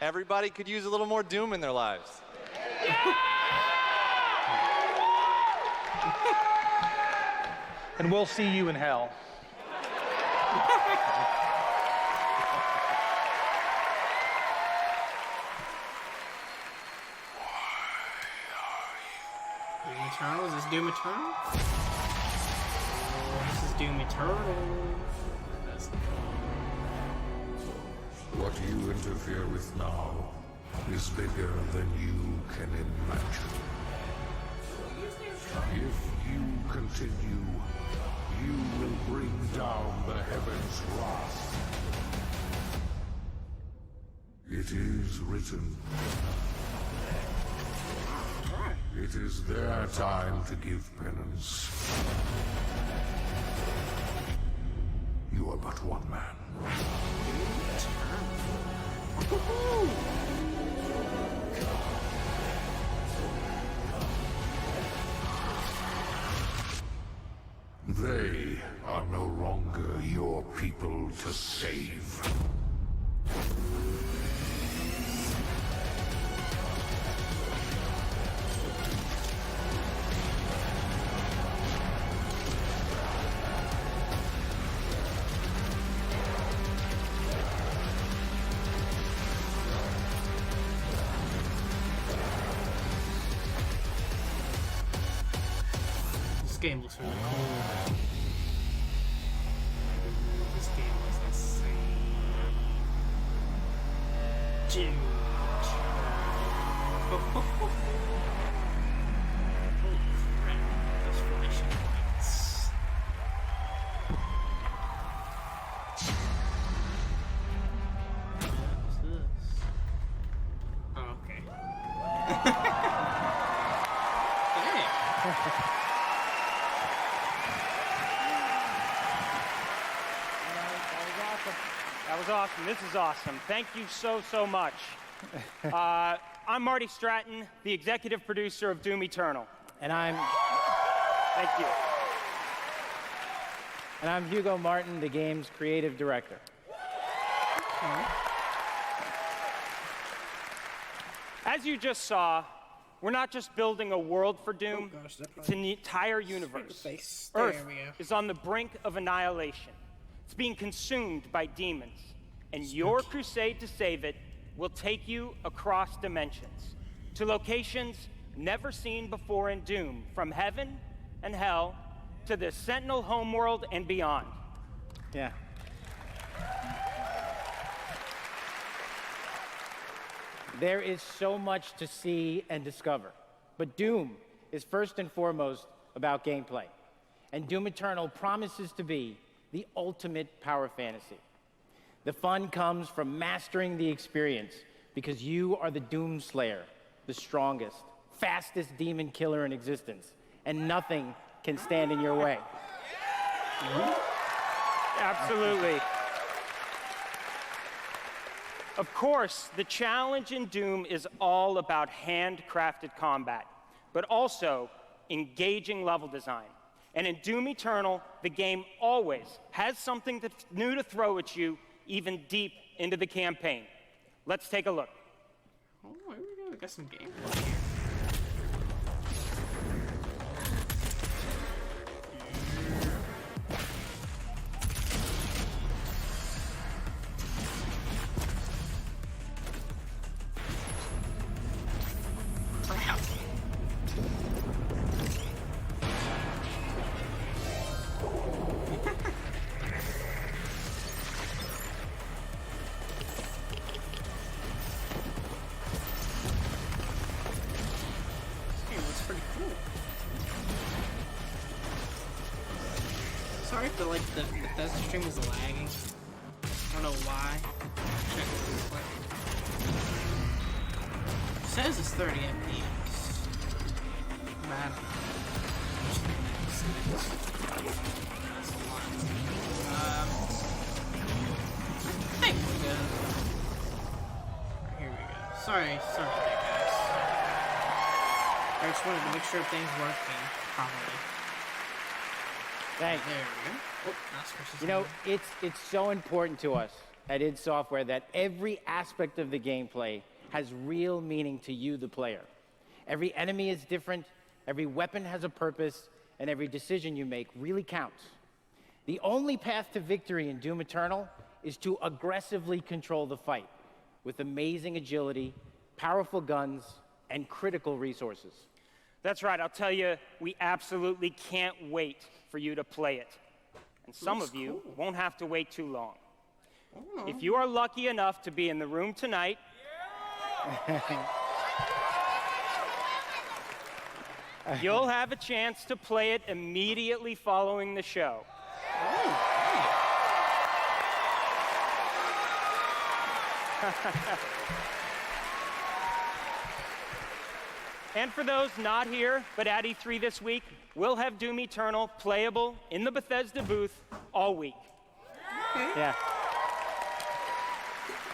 everybody could use a little more Doom in their lives. And we'll see you in hell. Doom Eternal? Is this Doom Eternal? This is Doom Eternal. What you interfere with now is bigger than you can imagine. If you continue, you will bring down the heavens' wrath. It is written. It is their time to give penance. You are but one man. They are no longer your people to save. This game looks really cool. This game looks insane. Dude. Holy crap. Those flashing lights. What's this? Oh, okay. awesome. This is awesome. Thank you so much. I'm Marty Stratton, the executive producer of Doom Eternal. And I'm... Thank you. And I'm Hugo Martin, the game's creative director. As you just saw, we're not just building a world for Doom, it's an entire universe. Earth is on the brink of annihilation. It's being consumed by demons, and your crusade to save it will take you across dimensions, to locations never seen before in Doom, from heaven and hell to the Sentinel homeworld and beyond. Yeah. There is so much to see and discover, but Doom is first and foremost about gameplay, and Doom Eternal promises to be the ultimate power fantasy. The fun comes from mastering the experience, because you are the Doom Slayer, the strongest, fastest demon killer in existence, and nothing can stand in your way. Absolutely. Of course, the challenge in Doom is all about handcrafted combat, but also engaging level design. And in Doom Eternal, the game always has something that's new to throw at you, even deep into the campaign. Let's take a look. Oh, here we go. We got some gameplay here. Sorry for like the Bethesda stream is lagging. I don't know why. Check this quick. It says it's 30 FPS. Bad. That's a lot. I think we're good. Here we go. Sorry about that, guys. I just wanted to make sure everything's working properly. Thanks. There we go. Oh, that's you know, it's so important to us at id Software that every aspect of the gameplay has real meaning to you, the player. Every enemy is different, every weapon has a purpose, and every decision you make really counts. The only path to victory in Doom Eternal is to aggressively control the fight with amazing agility, powerful guns, and critical resources. That's right, I'll tell you, we absolutely can't wait for you to play it. And some of you won't have to wait too long. If you are lucky enough to be in the room tonight, you'll have a chance to play it immediately following the show. And for those not here, but at E3 this week, we'll have Doom Eternal playable in the Bethesda booth all week. Yeah.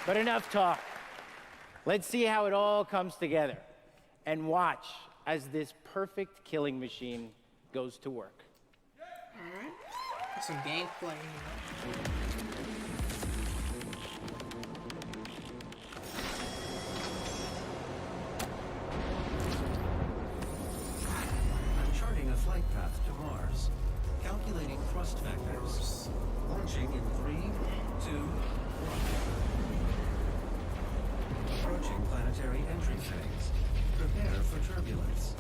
But enough talk. Let's see how it all comes together. And watch as this perfect killing machine goes to work. Alright. Got some gameplay here. Charting a flight path to Mars. Calculating thrust vectors. Launching in 3, 2, 1. Approaching planetary entry phase. Prepare for turbulence.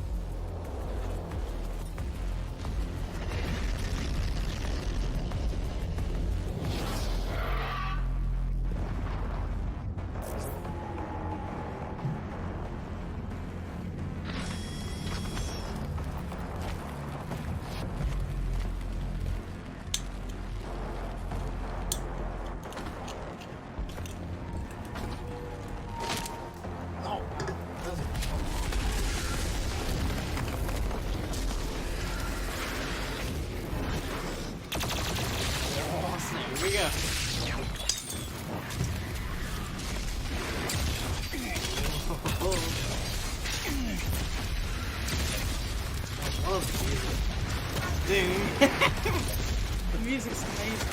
The music's amazing.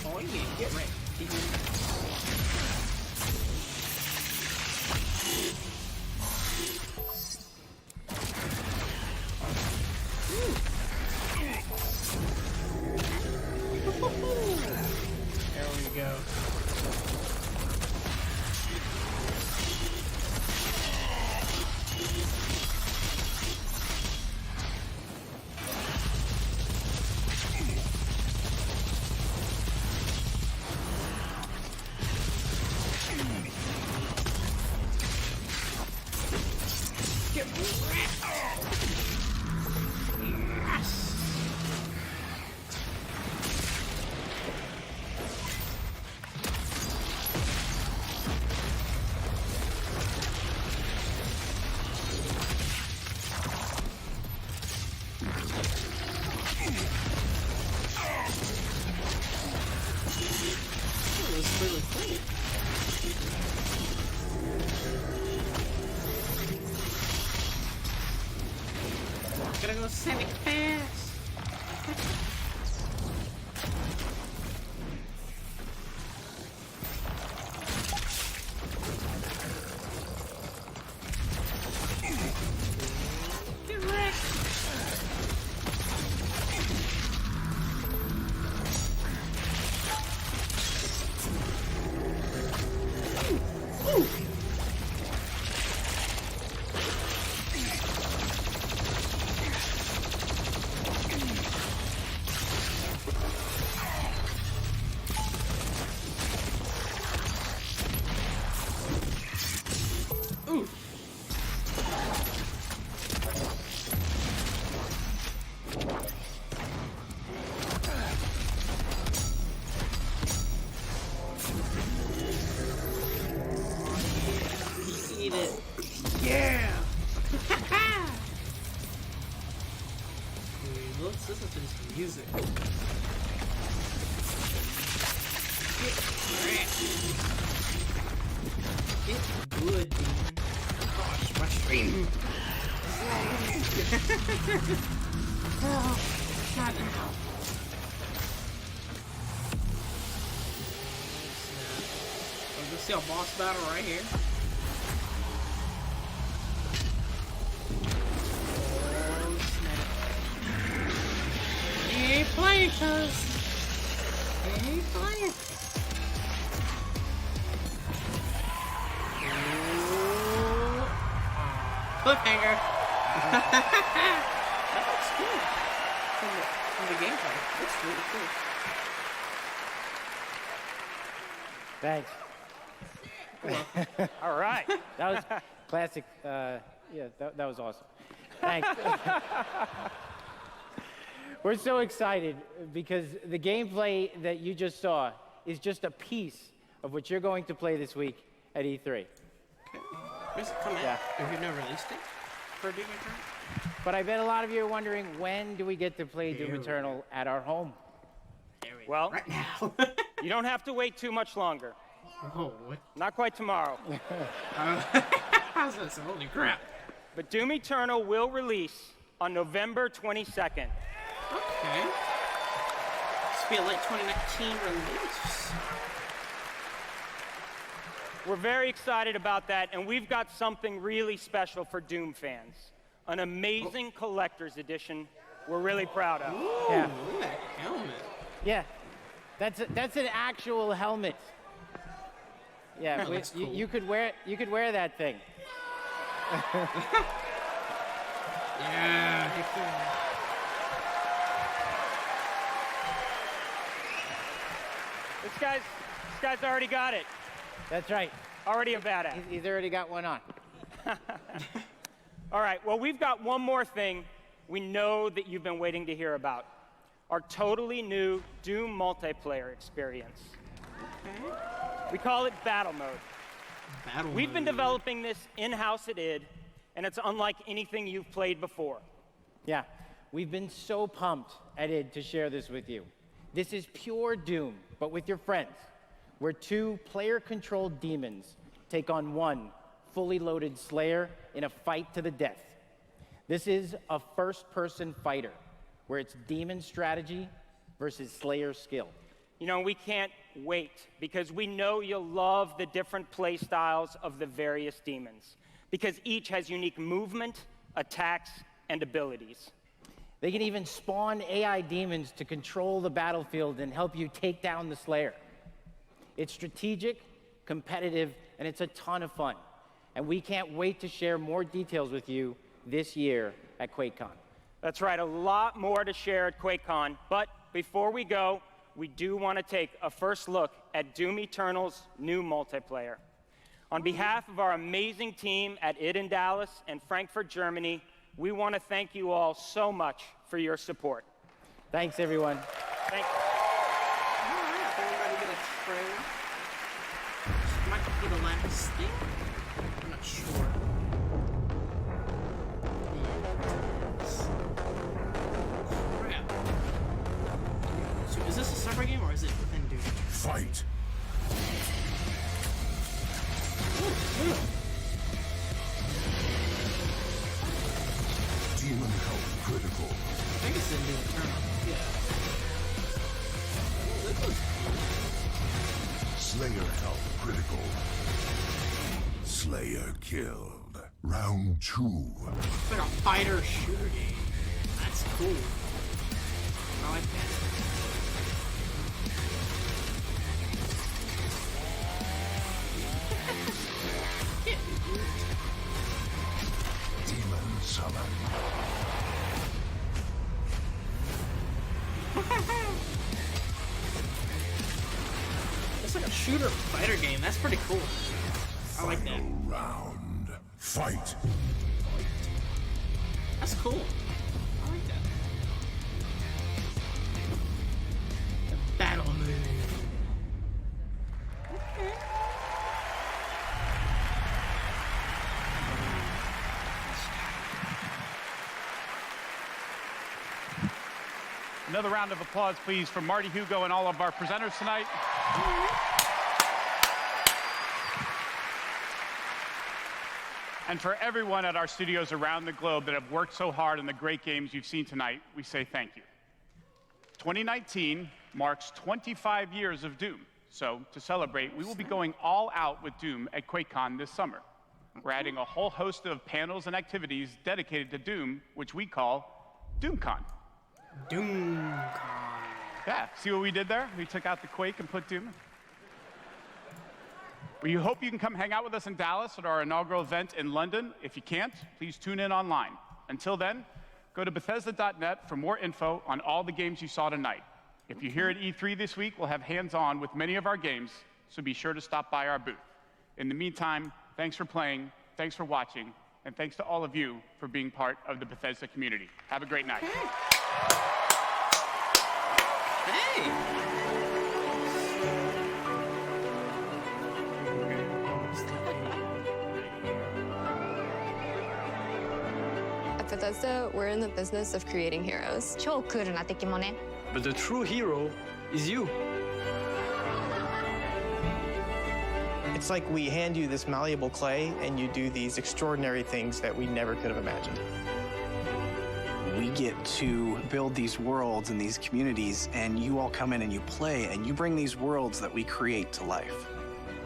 Oh yeah, get ready. There we go. Get wrecked. Yes. That was really cool. Gotta go send it fast. Get wrecked. Ooh. Ooh. Eat it. Yeah. Let's listen to this music. Get wrecked. It's good, dude. Gosh, my stream. Oh, God, no. Let's see a boss battle right here. Oh, snap. He ain't playing, cuz. He ain't playing. Cliffhanger. That looks cool. From the gameplay. Looks really cool. Thanks. All right. That was classic. Yeah, that was awesome. Thanks. We're so excited because the gameplay that you just saw is just a piece of what you're going to play this week at E3. Okay. Where's it come out? Have you never released it for Doom Eternal? But I bet a lot of you are wondering, when do we get to play Doom Eternal at our home? Well, right now. You don't have to wait too much longer. Oh, what? Not quite tomorrow. How's this? Holy crap. But Doom Eternal will release on November 22nd. Okay. This will be a late 2019 release. We're very excited about that, and we've got something really special for Doom fans. An amazing collector's edition we're really proud of. Ooh, Yeah. look at that helmet. Yeah, that's an actual helmet. Yeah, That looks cool. you could wear that thing. Yeah. This guy's already got it. That's right. Already a badass. He's already got one on. All right, well, we've got one more thing we know that you've been waiting to hear about. Our totally new Doom multiplayer experience. Okay. We call it Battle Mode. Battle We've been mode. developing this in-house at id, and it's unlike anything you've played before. Yeah, we've been so pumped at id to share this with you. This is pure Doom, but with your friends, where 2 player-controlled demons take on 1 fully loaded Slayer in a fight to the death. This is a first-person fighter, where it's demon strategy versus Slayer skill. You know, we can't wait because we know you'll love the different play styles of the various demons, because each has unique movement, attacks, and abilities. They can even spawn AI demons to control the battlefield and help you take down the Slayer. It's strategic, competitive, and it's a ton of fun. And we can't wait to share more details with you this year at QuakeCon. That's right, a lot more to share at QuakeCon, but before we go, we do want to take a first look at Doom Eternal's new multiplayer. On behalf of our amazing team at id in Dallas and Frankfurt, Germany, we want to thank you all so much for your support. Thanks, everyone. Thank you. All right, everybody get a trailer. This might be the last thing. I'm not sure. Crap. So is this a separate game or is it within Doom? Fight! Demon health critical. I think it's in Doom Eternal. Yeah. Slayer health critical. Slayer killed. Round 2. It's like a fighter shooter game. That's cool. I like that. Demon summon. It's like a shooter fighter game. That's pretty cool. I like that. Final round. Fight. That's cool. I like that. The battle move. Okay. Another round of applause, please, for Marty, Hugo, and all of our presenters tonight. And for everyone at our studios around the globe that have worked so hard on the great games you've seen tonight, we say thank you. 2019 marks 25 years of Doom. So to celebrate, we will be going all out with Doom at QuakeCon this summer. We're adding a whole host of panels and activities dedicated to Doom, which we call DoomCon. DoomCon. Yeah, see what we did there? We took out the Quake and put Doom. We hope you can come hang out with us in Dallas at our inaugural event in London. If you can't, please tune in online. Until then, go to Bethesda.net for more info on all the games you saw tonight. If you're here at E3 this week, we'll have hands-on with many of our games, so be sure to stop by our booth. In the meantime, thanks for playing, thanks for watching, and thanks to all of you for being part of the Bethesda community. Have a great night. Hey! At Bethesda, we're in the business of creating heroes. 超クールな敵もね。 But the true hero is you. It's like we hand you this malleable clay and you do these extraordinary things that we never could have imagined. We get to build these worlds and these communities, and you all come in and you play, and you bring these worlds that we create to life.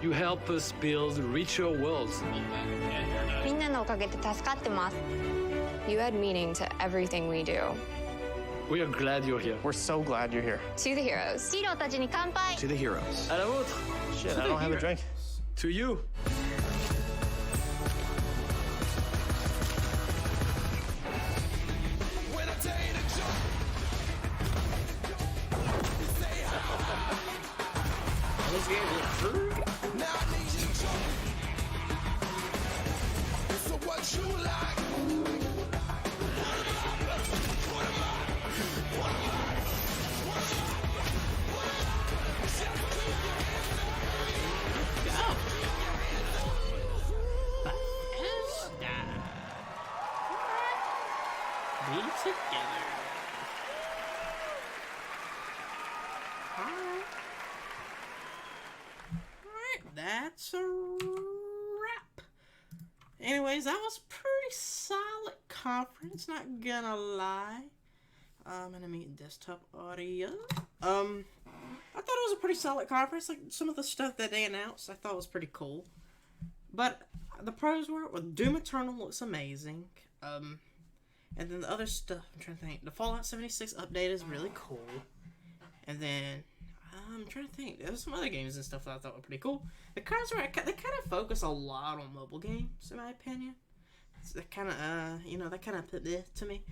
You help us build richer worlds. みんなのおかげで助かってます。 You add meaning to everything we do. We are glad you're here. We're so glad you're here. To the heroes. ヒーローたちに乾杯。 To the heroes. À la vôtre. Shit, I don't have a drink. To you. This game looks true. So what you like? Be together. Alright. Alright, that's a wrap. Anyways, that was pretty solid conference, not gonna lie. I'm gonna mute desktop audio. I thought it was a pretty solid conference. Like, some of the stuff that they announced, I thought was pretty cool. But the pros were, well, Doom Eternal looks amazing. And then the other stuff, I'm trying to think. The Fallout 76 update is really cool. And then, I'm trying to think. There's some other games and stuff that I thought were pretty cool. The cards were, they kind of focus a lot on mobile games, in my opinion. So that kind of, that kind of put this to me.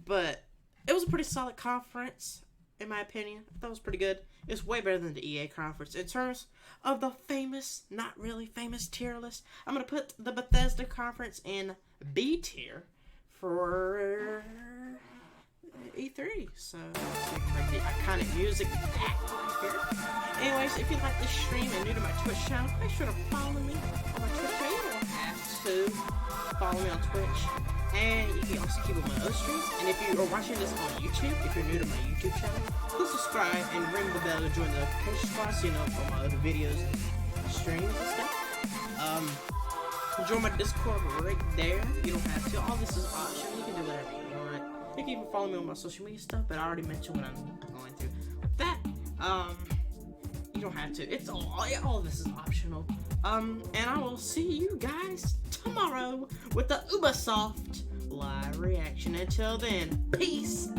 But it was a pretty solid conference, in my opinion. I thought it was pretty good. It's way better than the EA conference. In terms of the famous, not really famous tier list, I'm going to put the Bethesda conference in B tier for E3. So, like the iconic music back right here. Anyways, if you like this stream and new to my Twitch channel, make sure to follow me on my Twitch channel. You don't have to follow me on Twitch. And you can also keep up my other streams. And if you are watching this on YouTube, if you're new to my YouTube channel, please subscribe and ring the bell to join the notification squad so you know all my other videos and streams and stuff. Join my Discord right there. You don't have to. All this is optional. You can do whatever you want. You can even follow me on my social media stuff, but I already mentioned what I'm going to. With that, you don't have to. It's all of this is optional. And I will see you guys tomorrow with the Ubisoft live reaction. Until then, peace